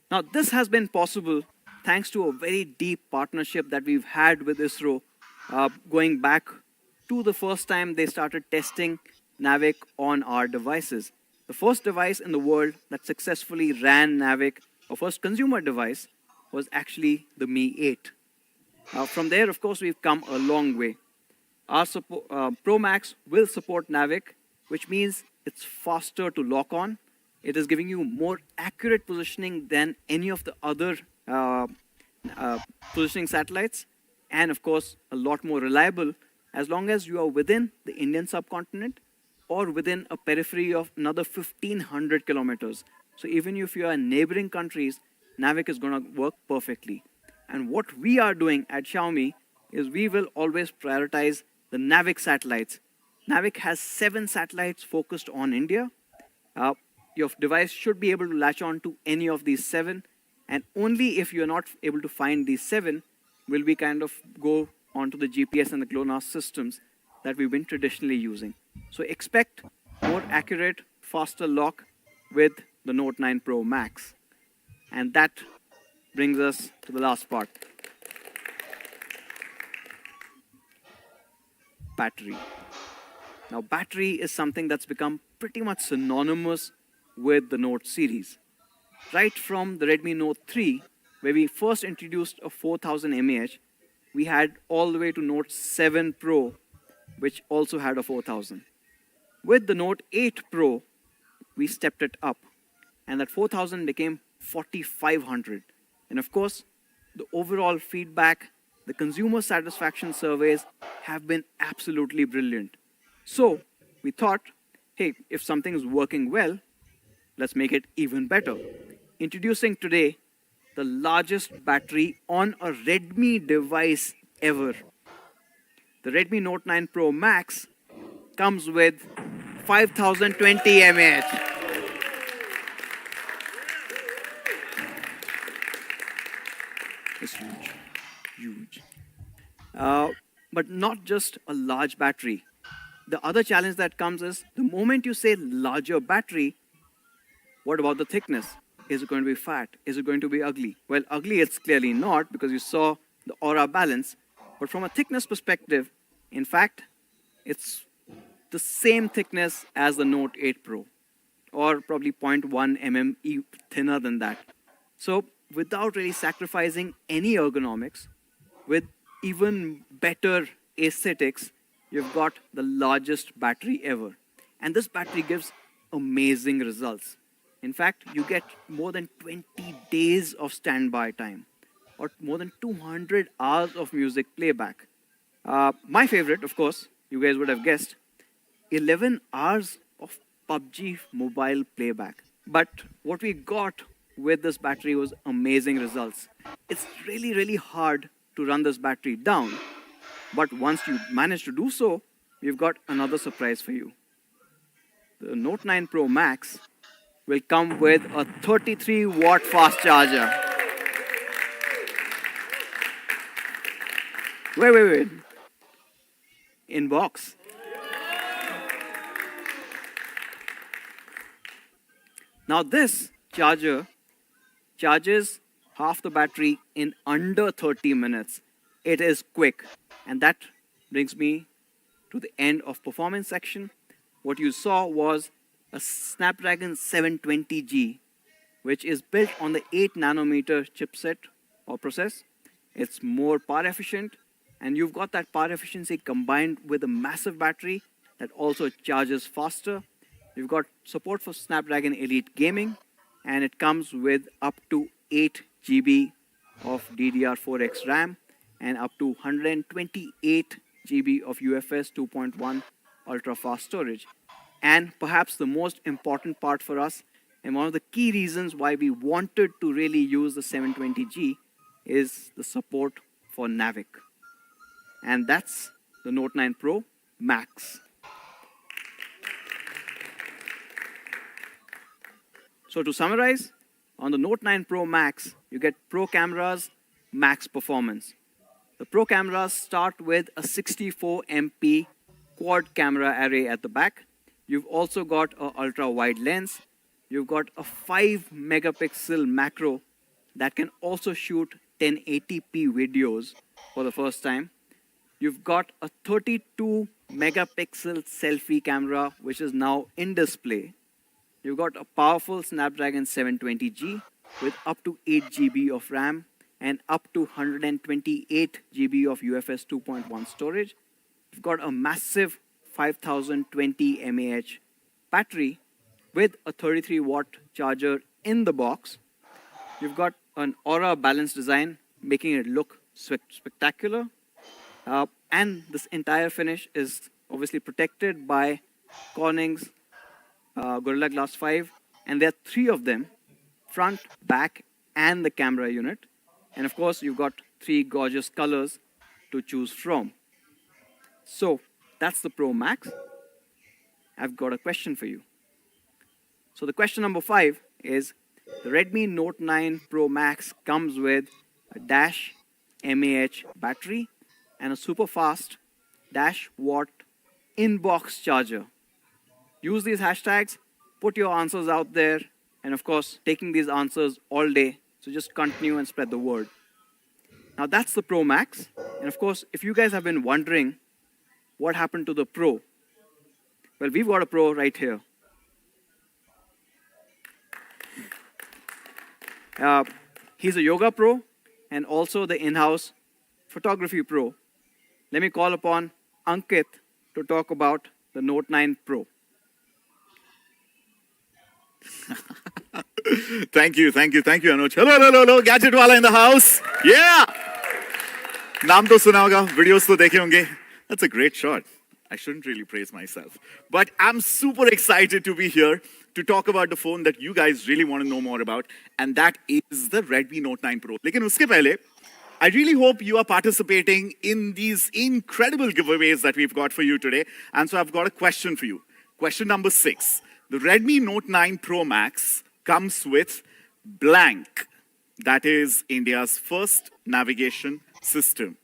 Now, this has been possible thanks to a very deep partnership that we've had with ISRO, going back to the first time they started testing Navic on our devices. The first device in the world that successfully ran Navic, our first consumer device, was actually the Mi 8. From there, of course, we've come a long way. Our Pro Max will support Navic, which means it's faster to lock on. It is giving you more accurate positioning than any of the other positioning satellites, and of course, a lot more reliable as long as you are within the Indian subcontinent or within a periphery of another 1,500 kilometers. So even if you are in neighboring countries, Navic is going to work perfectly. And what we are doing at Xiaomi is we will always prioritize the Navic satellites. Navic has 7 satellites focused on India. Your device should be able to latch on to any of these 7, and only if you're not able to find these 7 will we kind of go onto the GPS and the GLONASS systems that we've been traditionally using. So expect more accurate, faster lock with the Note 9 Pro Max. And that brings us to the last part. Battery. Now, battery is something that's become pretty much synonymous with the Note series. Right from the Redmi Note 3, where we first introduced a 4000 mAh, we had all the way to Note 7 Pro, which also had a 4000. With the Note 8 Pro, we stepped it up, and that 4000 became 4500. And of course, the overall feedback, the consumer satisfaction surveys have been absolutely brilliant. So we thought, hey, if something is working well, let's make it even better. Introducing today the largest battery on a Redmi device ever. The Redmi Note 9 Pro Max comes with 5020 mAh. It's huge, huge. But not just a large battery. The other challenge that comes is the moment you say larger battery, what about the thickness? Is it going to be fat? Is it going to be ugly? Well, ugly it's clearly not because you saw the aura balance. But from a thickness perspective, in fact, it's the same thickness as the Note 8 Pro, or probably 0.1 thinner than that. So without really sacrificing any ergonomics, with even better aesthetics, you've got the largest battery ever. And this battery gives amazing results. In fact, you get more than 20 days of standby time or more than 200 hours of music playback. My favorite, of course, you guys would have guessed, 11 hours of PUBG mobile playback. But what we got with this battery was amazing results. It's really, really hard to run this battery down. But once you manage to do so, we've got another surprise for you. The Note 9 Pro Max will come with a 33-watt fast charger. Wait. In box. Now this charger charges half the battery in under 30 minutes. It is quick. And that brings me to the end of performance section. What you saw was a Snapdragon 720G, which is built on the 8 nanometer chipset or process. It's more power efficient, and you've got that power efficiency combined with a massive battery that also charges faster. You've got support for Snapdragon Elite Gaming, and it comes with up to 8 GB of DDR4X RAM and up to 128 GB of UFS 2.1 ultra-fast storage. And perhaps the most important part for us, and one of the key reasons why we wanted to really use the 720G, is the support for Navic. And that's the Note 9 Pro Max. So to summarize, on the Note 9 Pro Max, you get Pro cameras, max performance. The Pro cameras start with a 64 MP quad camera array at the back. You've also got an ultra-wide lens. You've got a 5 megapixel macro that can also shoot 1080p videos for the first time. You've got a 32 megapixel selfie camera, which is now in display. You've got a powerful Snapdragon 720G with up to 8 GB of RAM and up to 128 GB of UFS 2.1 storage. You've got a massive 5020 mAh battery with a 33-watt charger in the box. You've got an aura balanced design, making it look spectacular. And this entire finish is obviously protected by Corning's Gorilla Glass 5. And there are 3 of them, front, back, and the camera unit. And of course, you've got 3 gorgeous colors to choose from. So that's the Pro Max. I've got a question for you. So the question number 5 is, the Redmi Note 9 Pro Max comes with a dash mAh battery and a super fast dash watt in-box charger. Use these hashtags, put your answers out there, and of course, taking these answers all day. So just continue and spread the word. Now that's the Pro Max. And of course, if you guys have been wondering what happened to the Pro, well, we've got a Pro right here. He's a yoga pro and also the in-house photography pro. Let me call upon Ankit to talk about the Note 9 Pro. Thank you, Anuj. Hello, gadget wala in the house. Yeah. नाम तो सुना होगा, videos तो देखे होंगे. That's a great shot. I shouldn't really praise myself. But I'm super excited to be here to talk about the phone that you guys really want to know more about, and that is the Redmi Note 9 Pro. लेकिन उसके पहले, I really hope you are participating in these incredible giveaways that we've got for you today. And so I've got a question for you. Question number 6. The Redmi Note 9 Pro Max comes with blank. That is India's first navigation system.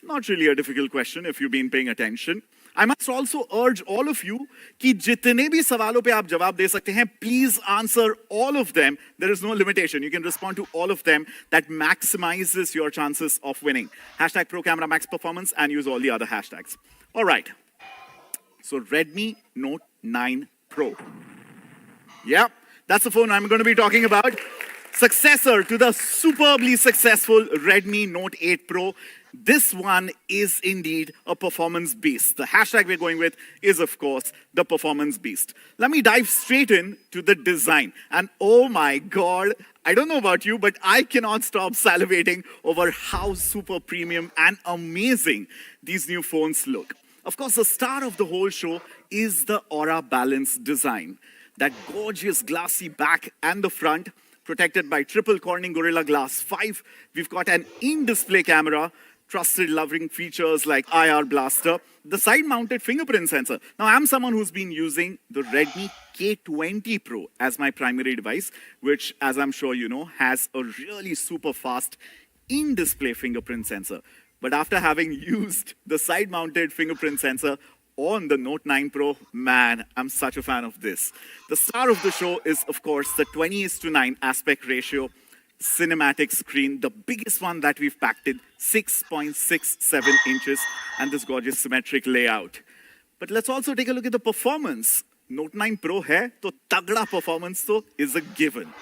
Not really a difficult question if you've been paying attention. I must also urge all of you कि जितने भी सवालों पे आप जवाब दे सकते हैं, please answer all of them. There is no limitation. You can respond to all of them. That maximizes your chances of winning. Hashtag Pro Camera Max Performance and use all the other hashtags. All right. So Redmi Note 9 Pro. Yeah, that's the phone I'm going to be talking about. Successor to the superbly successful Redmi Note 8 Pro. This one is indeed a performance beast. The hashtag we're going with is, of course, the performance beast. Let me dive straight in to the design. And oh my God, I don't know about you, but I cannot stop salivating over how super premium and amazing these new phones look. Of course, the star of the whole show is the Aura Balance design. That gorgeous glassy back and the front, protected by triple Corning Gorilla Glass 5. We've got an in-display camera, trusted loving features like IR blaster, the side-mounted fingerprint sensor. Now, I'm someone who's been using the Redmi K20 Pro as my primary device, which, as I'm sure you know, has a really super fast in-display fingerprint sensor. But after having used the side-mounted fingerprint sensor on the Note 9 Pro, man, I'm such a fan of this. The star of the show is, of course, the 20:9 aspect ratio cinematic screen, the biggest one that we've packed in, 6.67 inches, and this gorgeous symmetric layout. But let's also take a look at the performance. Note 9 Pro hai, to tagda performance to is a given.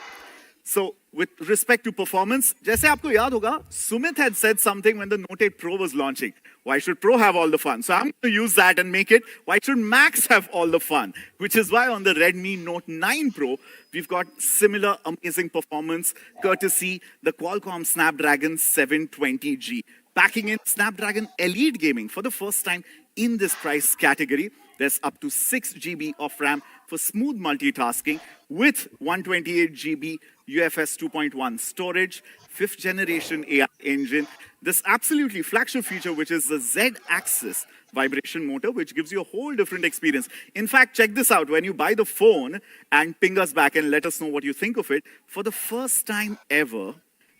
So, with respect to performance, जैसे आपको याद होगा, Sumit had said something when the Note 8 Pro was launching. Why should Pro have all the fun? So I'm going to use that and make it, why should Max have all the fun? Which is why on the Redmi Note 9 Pro, we've got similar amazing performance, courtesy the Qualcomm Snapdragon 720G. Packing in Snapdragon Elite Gaming for the first time in this price category. There's up to 6 GB of RAM for smooth multitasking with 128 GB UFS 2.1 storage, 5th generation AI engine, this absolutely flagship feature, which is the Z-axis vibration motor, which gives you a whole different experience. In fact, check this out. When you buy the phone and ping us back and let us know what you think of it, for the first time ever,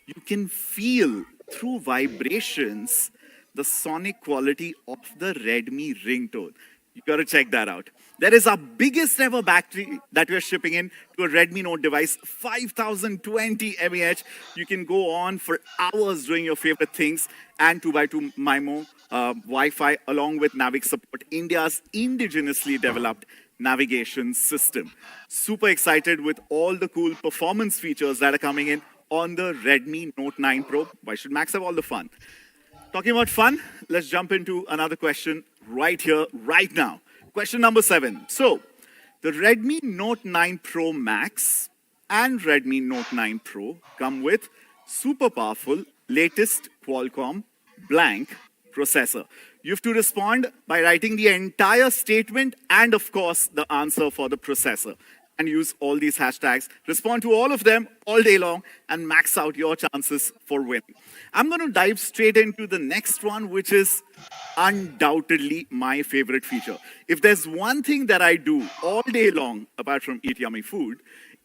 you can feel through vibrations the sonic quality of the Redmi ringtone. You gotta check that out. There is our biggest ever battery that we're shipping in to a Redmi Note device, 5020 mAh. You can go on for hours doing your favorite things, and 2x2 MIMO Wi-Fi along with Navic support, India's indigenously developed navigation system. Super excited with all the cool performance features that are coming in on the Redmi Note 9 Pro. Why should Max have all the fun? Talking about fun, let's jump into another question right here, right now. Question number 7. So, the Redmi Note 9 Pro Max and Redmi Note 9 Pro come with super powerful, latest Qualcomm blank processor. You have to respond by writing the entire statement and, of course, the answer for the processor. And use all these hashtags, respond to all of them all day long, and max out your chances for winning. I'm going to dive straight into the next one, which is undoubtedly my favorite feature. If there's one thing that I do all day long, apart from eat yummy food,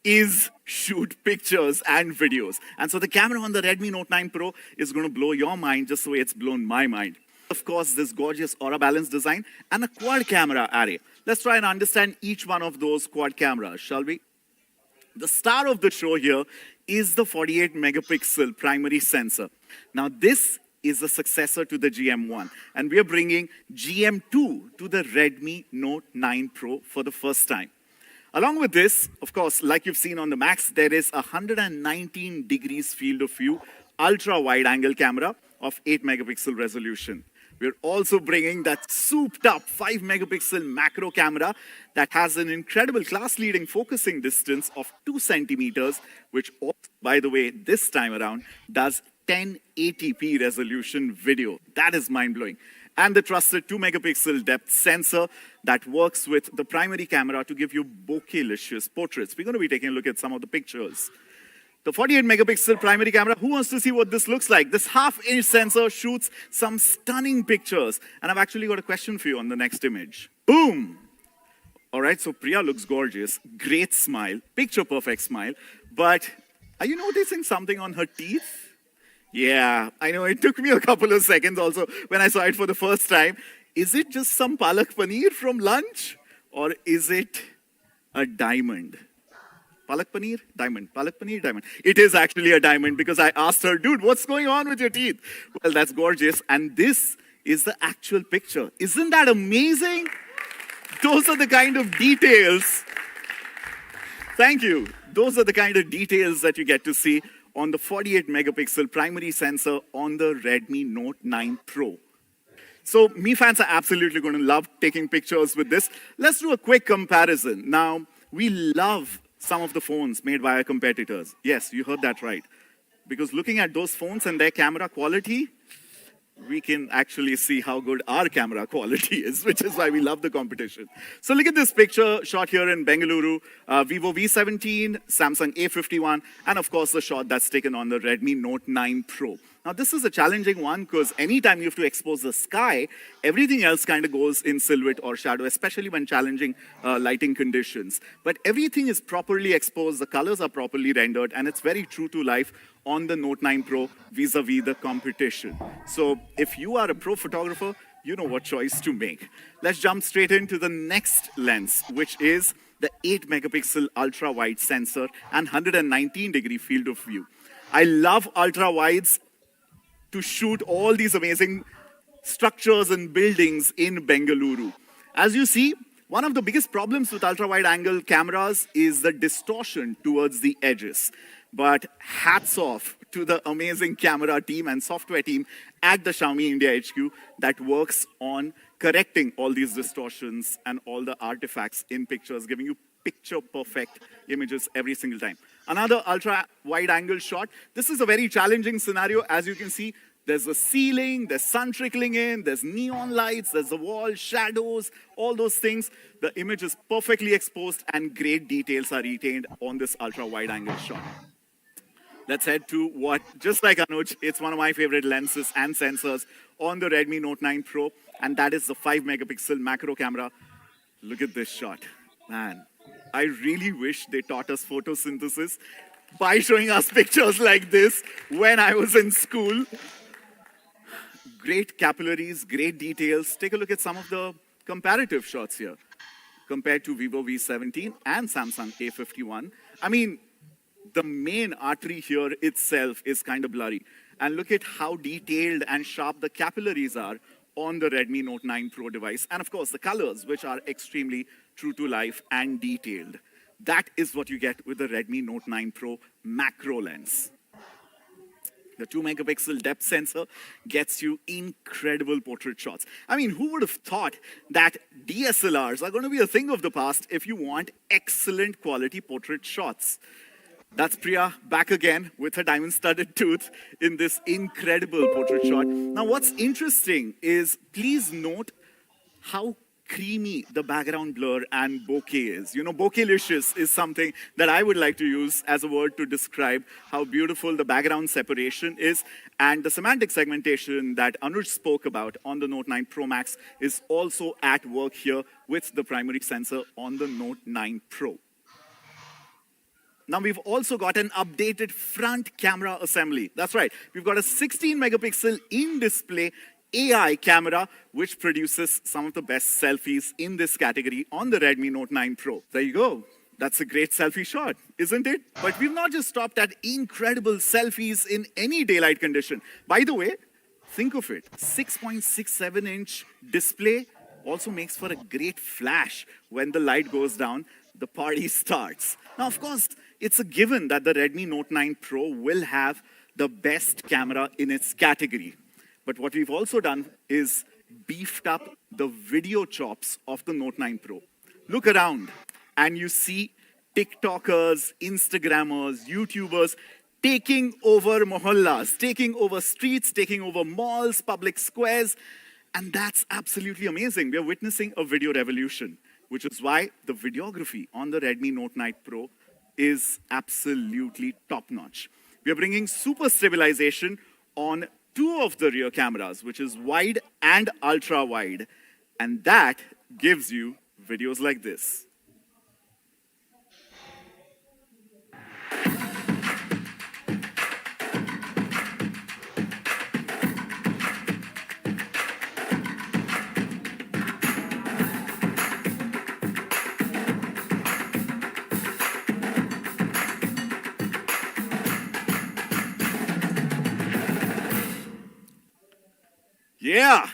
is shoot pictures and videos. And so the camera on the Redmi Note 9 Pro is going to blow your mind just the way it's blown my mind. Of course, this gorgeous Aura Balance design and a quad camera array. Let's try and understand each one of those quad cameras, shall we? The star of the show here is the 48 megapixel primary sensor. Now, this is the successor to the GM1, and we are bringing GM2 to the Redmi Note 9 Pro for the first time. Along with this, of course, like you've seen on the Max, there is a 119 degrees field of view, ultra wide angle camera of 8 megapixel resolution. We're also bringing that souped up 5 megapixel macro camera that has an incredible class leading focusing distance of 2 centimeters, which, also, by the way, this time around does 1080p resolution video. That is mind blowing. And the trusted 2 megapixel depth sensor that works with the primary camera to give you bokeh-licious portraits. We're going to be taking a look at some of the pictures. The 48 megapixel primary camera, who wants to see what this looks like? This half-inch sensor shoots some stunning pictures. And I've actually got a question for you on the next image. Boom! All right, so Priya looks gorgeous, great smile, picture perfect smile. But are you noticing something on her teeth? Yeah, I know, it took me a couple of seconds also when I saw it for the first time. Is it just some palak paneer from lunch? Or is it a diamond? Palak paneer, diamond. Palak paneer, diamond. It is actually a diamond because I asked her, dude, what's going on with your teeth? Well, that's gorgeous. And this is the actual picture. Isn't that amazing? Those are the kind of details. Thank you. Those are the kind of details that you get to see on the 48 megapixel primary sensor on the Redmi Note 9 Pro. So Mi fans are absolutely going to love taking pictures with this. Let's do a quick comparison. Now, we love some of the phones made by our competitors. Yes, you heard that right. Because looking at those phones and their camera quality, we can actually see how good our camera quality is, which is why we love the competition. So look at this picture shot here in Bengaluru, Vivo V17, Samsung A51, and of course the shot that's taken on the Redmi Note 9 Pro. Now this is a challenging one because anytime you have to expose the sky, everything else kind of goes in silhouette or shadow, especially when challenging lighting conditions. But everything is properly exposed, the colors are properly rendered, and it's very true to life on the Note 9 Pro vis-a-vis the competition. So if you are a pro photographer, you know what choice to make. Let's jump straight into the next lens, which is the 8 megapixel ultra wide sensor and 119-degree field of view. I love ultra wides to shoot all these amazing structures and buildings in Bengaluru. As you see, one of the biggest problems with ultra-wide angle cameras is the distortion towards the edges. But hats off to the amazing camera team and software team at the Xiaomi India HQ that works on correcting all these distortions and all the artifacts in pictures, giving you picture-perfect images every single time. Another ultra-wide angle shot. This is a very challenging scenario. As you can see, there's a ceiling, there's sun trickling in, there's neon lights, there's the wall, shadows, all those things. The image is perfectly exposed and great details are retained on this ultra-wide angle shot. Let's head to what, just like Anuj, it's one of my favorite lenses and sensors on the Redmi Note 9 Pro, and that is the 5 megapixel macro camera. Look at this shot. Man, I really wish they taught us photosynthesis by showing us pictures like this when I was in school. Great capillaries, great details. Take a look at some of the comparative shots here compared to Vivo V17 and Samsung A51. I mean, the main artery here itself is kind of blurry. And look at how detailed and sharp the capillaries are on the Redmi Note 9 Pro device. And of course, the colors, which are extremely true to life and detailed. That is what you get with the Redmi Note 9 Pro macro lens. The 2 megapixel depth sensor gets you incredible portrait shots. I mean, who would have thought that DSLRs are going to be a thing of the past if you want excellent quality portrait shots? That's Priya back again with her diamond-studded tooth in this incredible portrait shot. Now, what's interesting is, please note how creamy the background blur and bokeh is. You know, bokeh-licious is something that I would like to use as a word to describe how beautiful the background separation is. And the semantic segmentation that Anuj spoke about on the Note 9 Pro Max is also at work here with the primary sensor on the Note 9 Pro. Now we've also got an updated front camera assembly. That's right, we've got a 16 megapixel in-display AI camera, which produces some of the best selfies in this category on the Redmi Note 9 Pro. There you go. That's a great selfie shot, isn't it? But we've not just stopped at incredible selfies in any daylight condition. By the way, think of it, 6.67-inch display also makes for a great flash. When the light goes down, the party starts. Now, of course, it's a given that the Redmi Note 9 Pro will have the best camera in its category. But what we've also done is beefed up the video chops of the Note 9 Pro. Look around and you see TikTokers, Instagrammers, YouTubers taking over mohallas, taking over streets, taking over malls, public squares. And that's absolutely amazing. We are witnessing a video revolution, which is why the videography on the Redmi Note 9 Pro is absolutely top notch. We are bringing super stabilization on two of the rear cameras, which is wide and ultra wide. And that gives you videos like this. Yeah.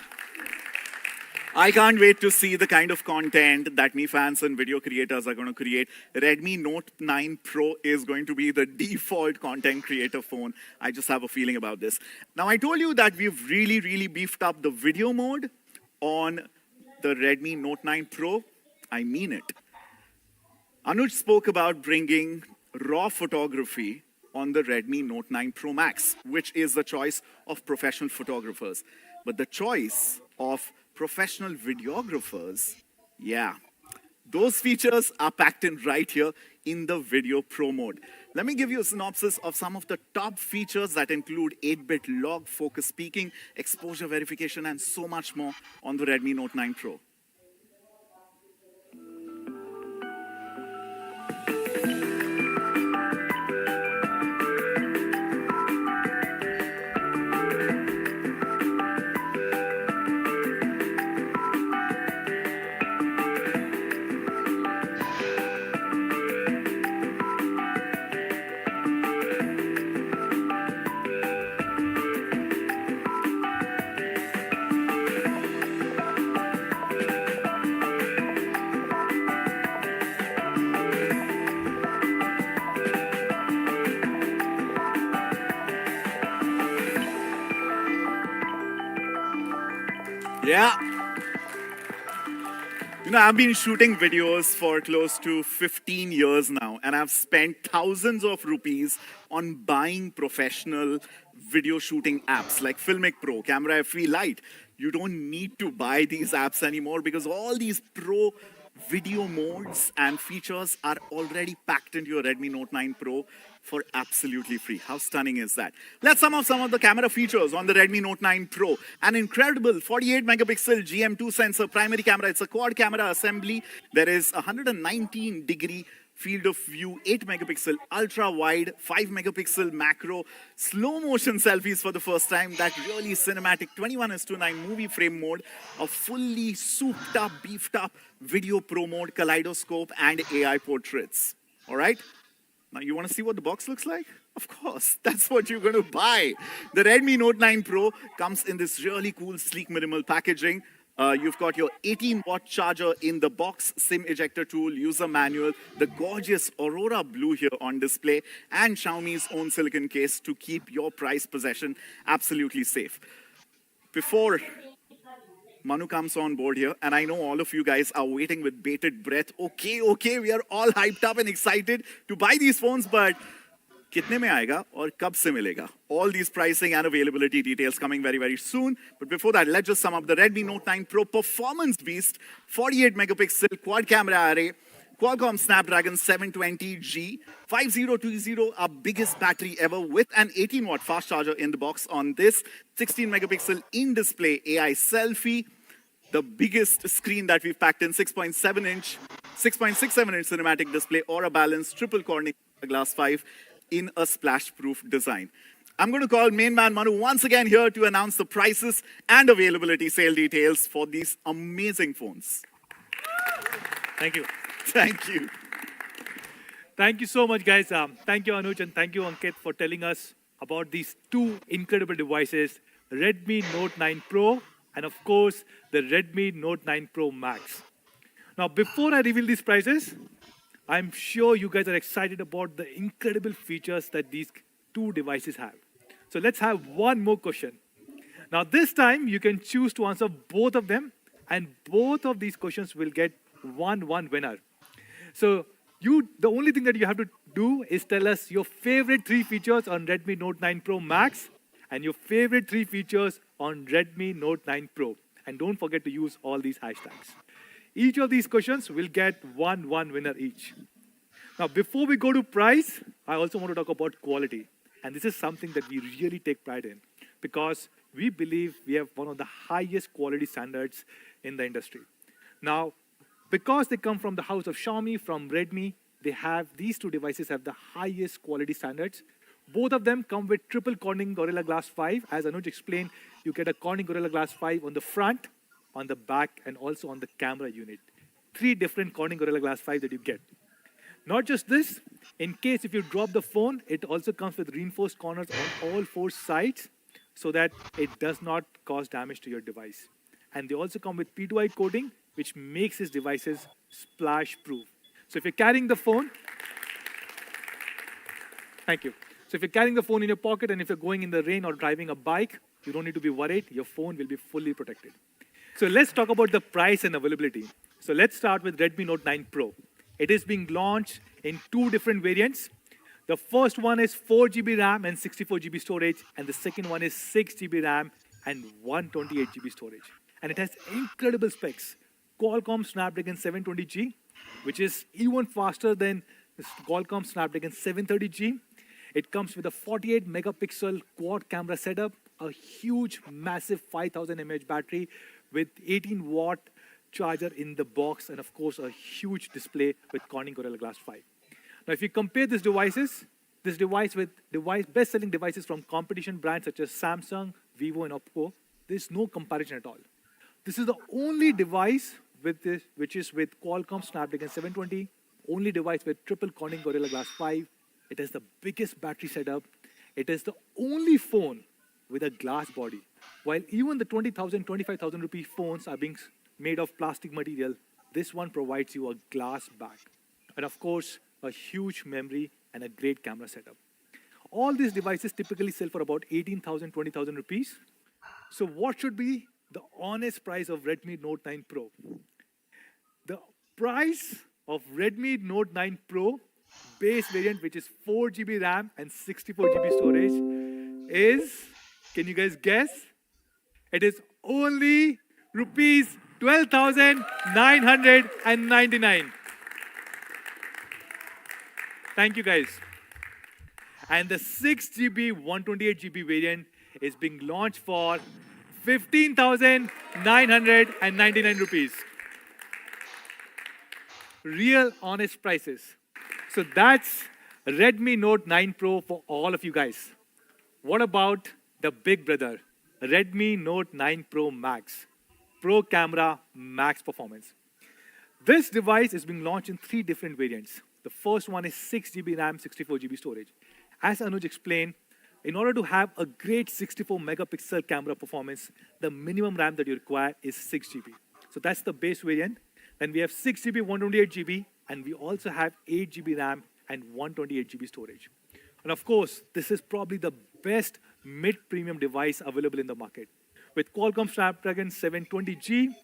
I can't wait to see the kind of content that me fans and video creators are going to create. Redmi Note 9 Pro is going to be the default content creator phone. I just have a feeling about this. Now, I told you that we've really beefed up the video mode on the Redmi Note 9 Pro. I mean it. Anuj spoke about bringing raw photography on the Redmi Note 9 Pro Max, which is the choice of professional photographers. But the choice of professional videographers, yeah, those features are packed in right here in the Video Pro mode. Let me give you a synopsis of some of the top features that include 8-bit log, focus peaking, exposure verification, and so much more on the Redmi Note 9 Pro. Yeah. You know, I've been shooting videos for close to 15 years now, and I've spent thousands of rupees on buying professional video shooting apps like Filmic Pro, Camera FE Lite. You don't need to buy these apps anymore because all these pro video modes and features are already packed into your Redmi Note 9 Pro for absolutely free. How stunning is that? Let's sum up some of the camera features on the Redmi Note 9 Pro. An incredible 48 megapixel GM2 sensor primary camera. It's a quad camera assembly. There is a 119-degree field of view, 8 megapixel ultra wide, 5 megapixel macro, slow motion selfies for the first time, that really cinematic 21:9 movie frame mode, a fully souped up, beefed up video pro mode, kaleidoscope, and AI portraits. All right? Now, you want to see what the box looks like? Of course, that's what you're going to buy. The Redmi Note 9 Pro comes in this really cool, sleek, minimal packaging. You've got your 18-watt charger in the box, SIM ejector tool, user manual, the gorgeous Aurora Blue here on display, and Xiaomi's own silicon case to keep your prized possession absolutely safe. Before Manu comes on board here, and I know all of you guys are waiting with bated breath. Okay, we are all hyped up and excited to buy these phones, but कितने में आएगा और कब से मिलेगा? All these pricing and availability details coming very soon. But before that, let's just sum up the Redmi Note 9 Pro performance beast, 48 megapixel quad camera array, Qualcomm Snapdragon 720G, 5020, our biggest battery ever with an 18-watt fast charger in the box on this, 16 megapixel in-display AI selfie, the biggest screen that we've packed in, 6.67 inch cinematic display, or a balanced triple Corning Glass 5 in a splash-proof design. I'm going to call main man Manu once again here to announce the prices and availability sale details for these amazing phones. Thank you. Thank you. Thank you so much, guys. Thank you, Anuj, and thank you, Ankit, for telling us about these two incredible devices, Redmi Note 9 Pro and, of course, the Redmi Note 9 Pro Max. Now, before I reveal these prices, I'm sure you guys are excited about the incredible features that these two devices have. So let's have one more question. Now, this time you can choose to answer both of them, and both of these questions will get one winner. So the only thing that you have to do is tell us your favorite three features on Redmi Note 9 Pro Max and your favorite three features on Redmi Note 9 Pro. And don't forget to use all these hashtags. Each of these questions will get one winner each. Now, before we go to price, I also want to talk about quality. And this is something that we really take pride in because we believe we have one of the highest quality standards in the industry. Now, because they come from the house of Xiaomi, from Redmi, these two devices have the highest quality standards. Both of them come with triple Corning Gorilla Glass 5. As Anuj explained, you get a Corning Gorilla Glass 5 on the front, on the back, and also on the camera unit. 3 different Corning Gorilla Glass 5 that you get. Not just this, in case if you drop the phone, it also comes with reinforced corners on all 4 sides so that it does not cause damage to your device. And they also come with P2I coating, which makes these devices splash proof. So if you're carrying the phone, thank you. So if you're carrying the phone in your pocket and if you're going in the rain or driving a bike, you don't need to be worried. Your phone will be fully protected. So let's talk about the price and availability. So let's start with Redmi Note 9 Pro. It is being launched in 2 different variants. The first one is 4GB RAM and 64GB storage, and the second one is 6GB RAM and 128GB storage. And it has incredible specs. Qualcomm Snapdragon 720G, which is even faster than the Qualcomm Snapdragon 730G. It comes with a 48 megapixel quad camera setup, a huge, massive 5000 mAh battery with 18 watt charger in the box, and of course a huge display with Corning Gorilla Glass 5. Now, if you compare this device with best-selling devices from competition brands such as Samsung, Vivo, and Oppo, there's no comparison at all. This is the only device which is with Qualcomm Snapdragon 720, only device with triple Corning Gorilla Glass 5. It has the biggest battery setup. It is the only phone with a glass body. While even the 20,000, 25,000 rupee phones are being made of plastic material, this one provides you a glass back. And of course, a huge memory and a great camera setup. All these devices typically sell for about 18,000, 20,000 rupees. So what should be the honest price of Redmi Note 9 Pro? The price of Redmi Note 9 Pro base variant, which is 4GB RAM and 64GB storage, is, can you guys guess? It is only rupees 12,999. Thank you, guys. And the 6GB, 128GB variant is being launched for 15,999 rupees. Real honest prices. So that's Redmi Note 9 Pro for all of you guys. What about the big brother, Redmi Note 9 Pro Max? Pro camera, max performance. This device is being launched in 3 different variants. The first one is 6GB RAM, 64GB storage. As Anuj explained, in order to have a great 64 megapixel camera performance, the minimum RAM that you require is 6GB. So that's the base variant. Then we have 6GB, 128GB, and we also have 8GB RAM and 128GB storage. And of course, this is probably the best mid-premium device available in the market. With Qualcomm Snapdragon 720G,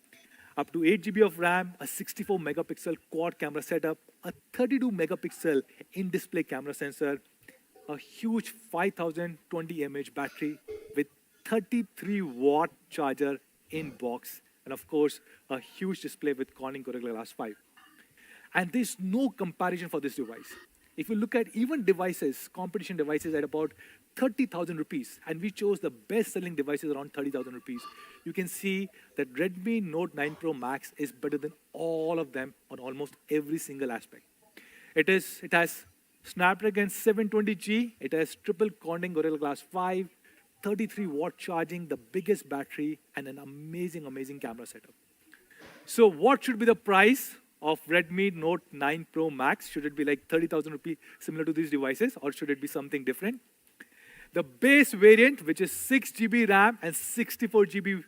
up to 8GB of RAM, a 64 megapixel quad camera setup, a 32 megapixel in-display camera sensor, a huge 5020 mAh battery with 33 watt charger in box, and of course, a huge display with Corning Gorilla Glass 5. And there's no comparison for this device. If you look at even devices, competition devices at about 30,000 rupees, and we chose the best-selling devices around 30,000 rupees, you can see that Redmi Note 9 Pro Max is better than all of them on almost every single aspect. It has Snapdragon 720G, it has triple Corning Gorilla Glass 5, 33 watt charging, the biggest battery, and an amazing, amazing camera setup. So what should be the price of Redmi Note 9 Pro Max? Should it be like 30,000 rupees similar to these devices, or should it be something different? The base variant, which is 6GB RAM and 64GB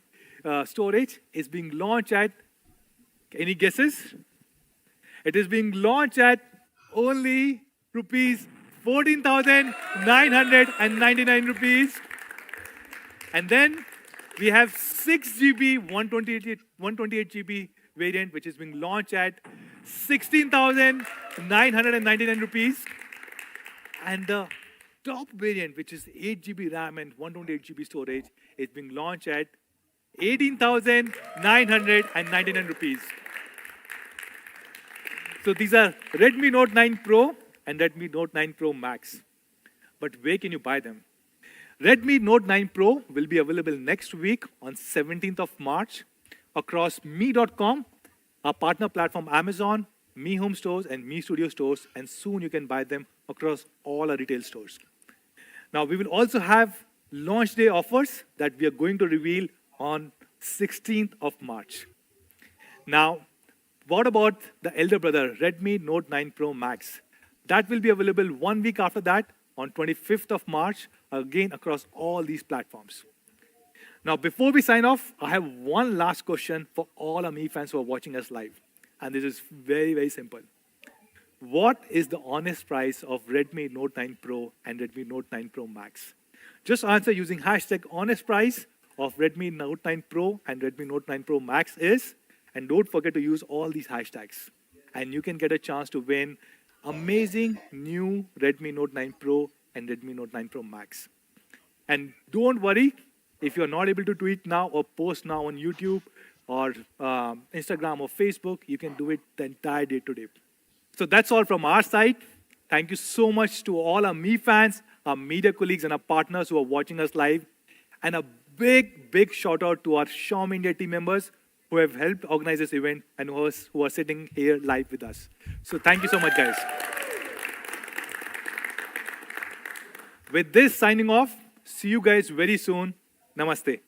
storage, is being launched at, any guesses? It is being launched at only rupees 14,999 rupees. And then We have 6 GB 128 GB variant, which is being launched at 16,999 rupees. And the top variant, which is 8 GB RAM and 128 GB storage, is being launched at 18,999 rupees. So these are Redmi Note 9 Pro and Redmi Note 9 Pro Max. But where can you buy them? Redmi Note 9 Pro will be available next week on 17th of March across me.com, our partner platform Amazon, Me Home stores and Me Studio stores, and soon you can buy them across all our retail stores. Now we will also have launch day offers that we are going to reveal on 16th of March. Now, what about the elder brother, Redmi Note 9 Pro Max? That will be available 1 week after that on 25th of March, again across all these platforms. Now, before we sign off, I have one last question for all our Me fans who are watching us live. And this is very, very simple. What is the honest price of Redmi Note 9 Pro and Redmi Note 9 Pro Max? Just answer using hashtag honest price of Redmi Note 9 Pro and Redmi Note 9 Pro Max is, and don't forget to use all these hashtags. And you can get a chance to win amazing new Redmi Note 9 Pro and Redmi Note 9 Pro Max. And don't worry, if you're not able to tweet now or post now on YouTube or Instagram or Facebook, you can do it the entire day today. So that's all from our side. Thank you so much to all our Me fans, our media colleagues and our partners who are watching us live. And a big, big shout out to our Xiaomi India team members who have helped organize this event and who are sitting here live with us. So thank you so much, guys. With this, signing off. See you guys very soon. Namaste.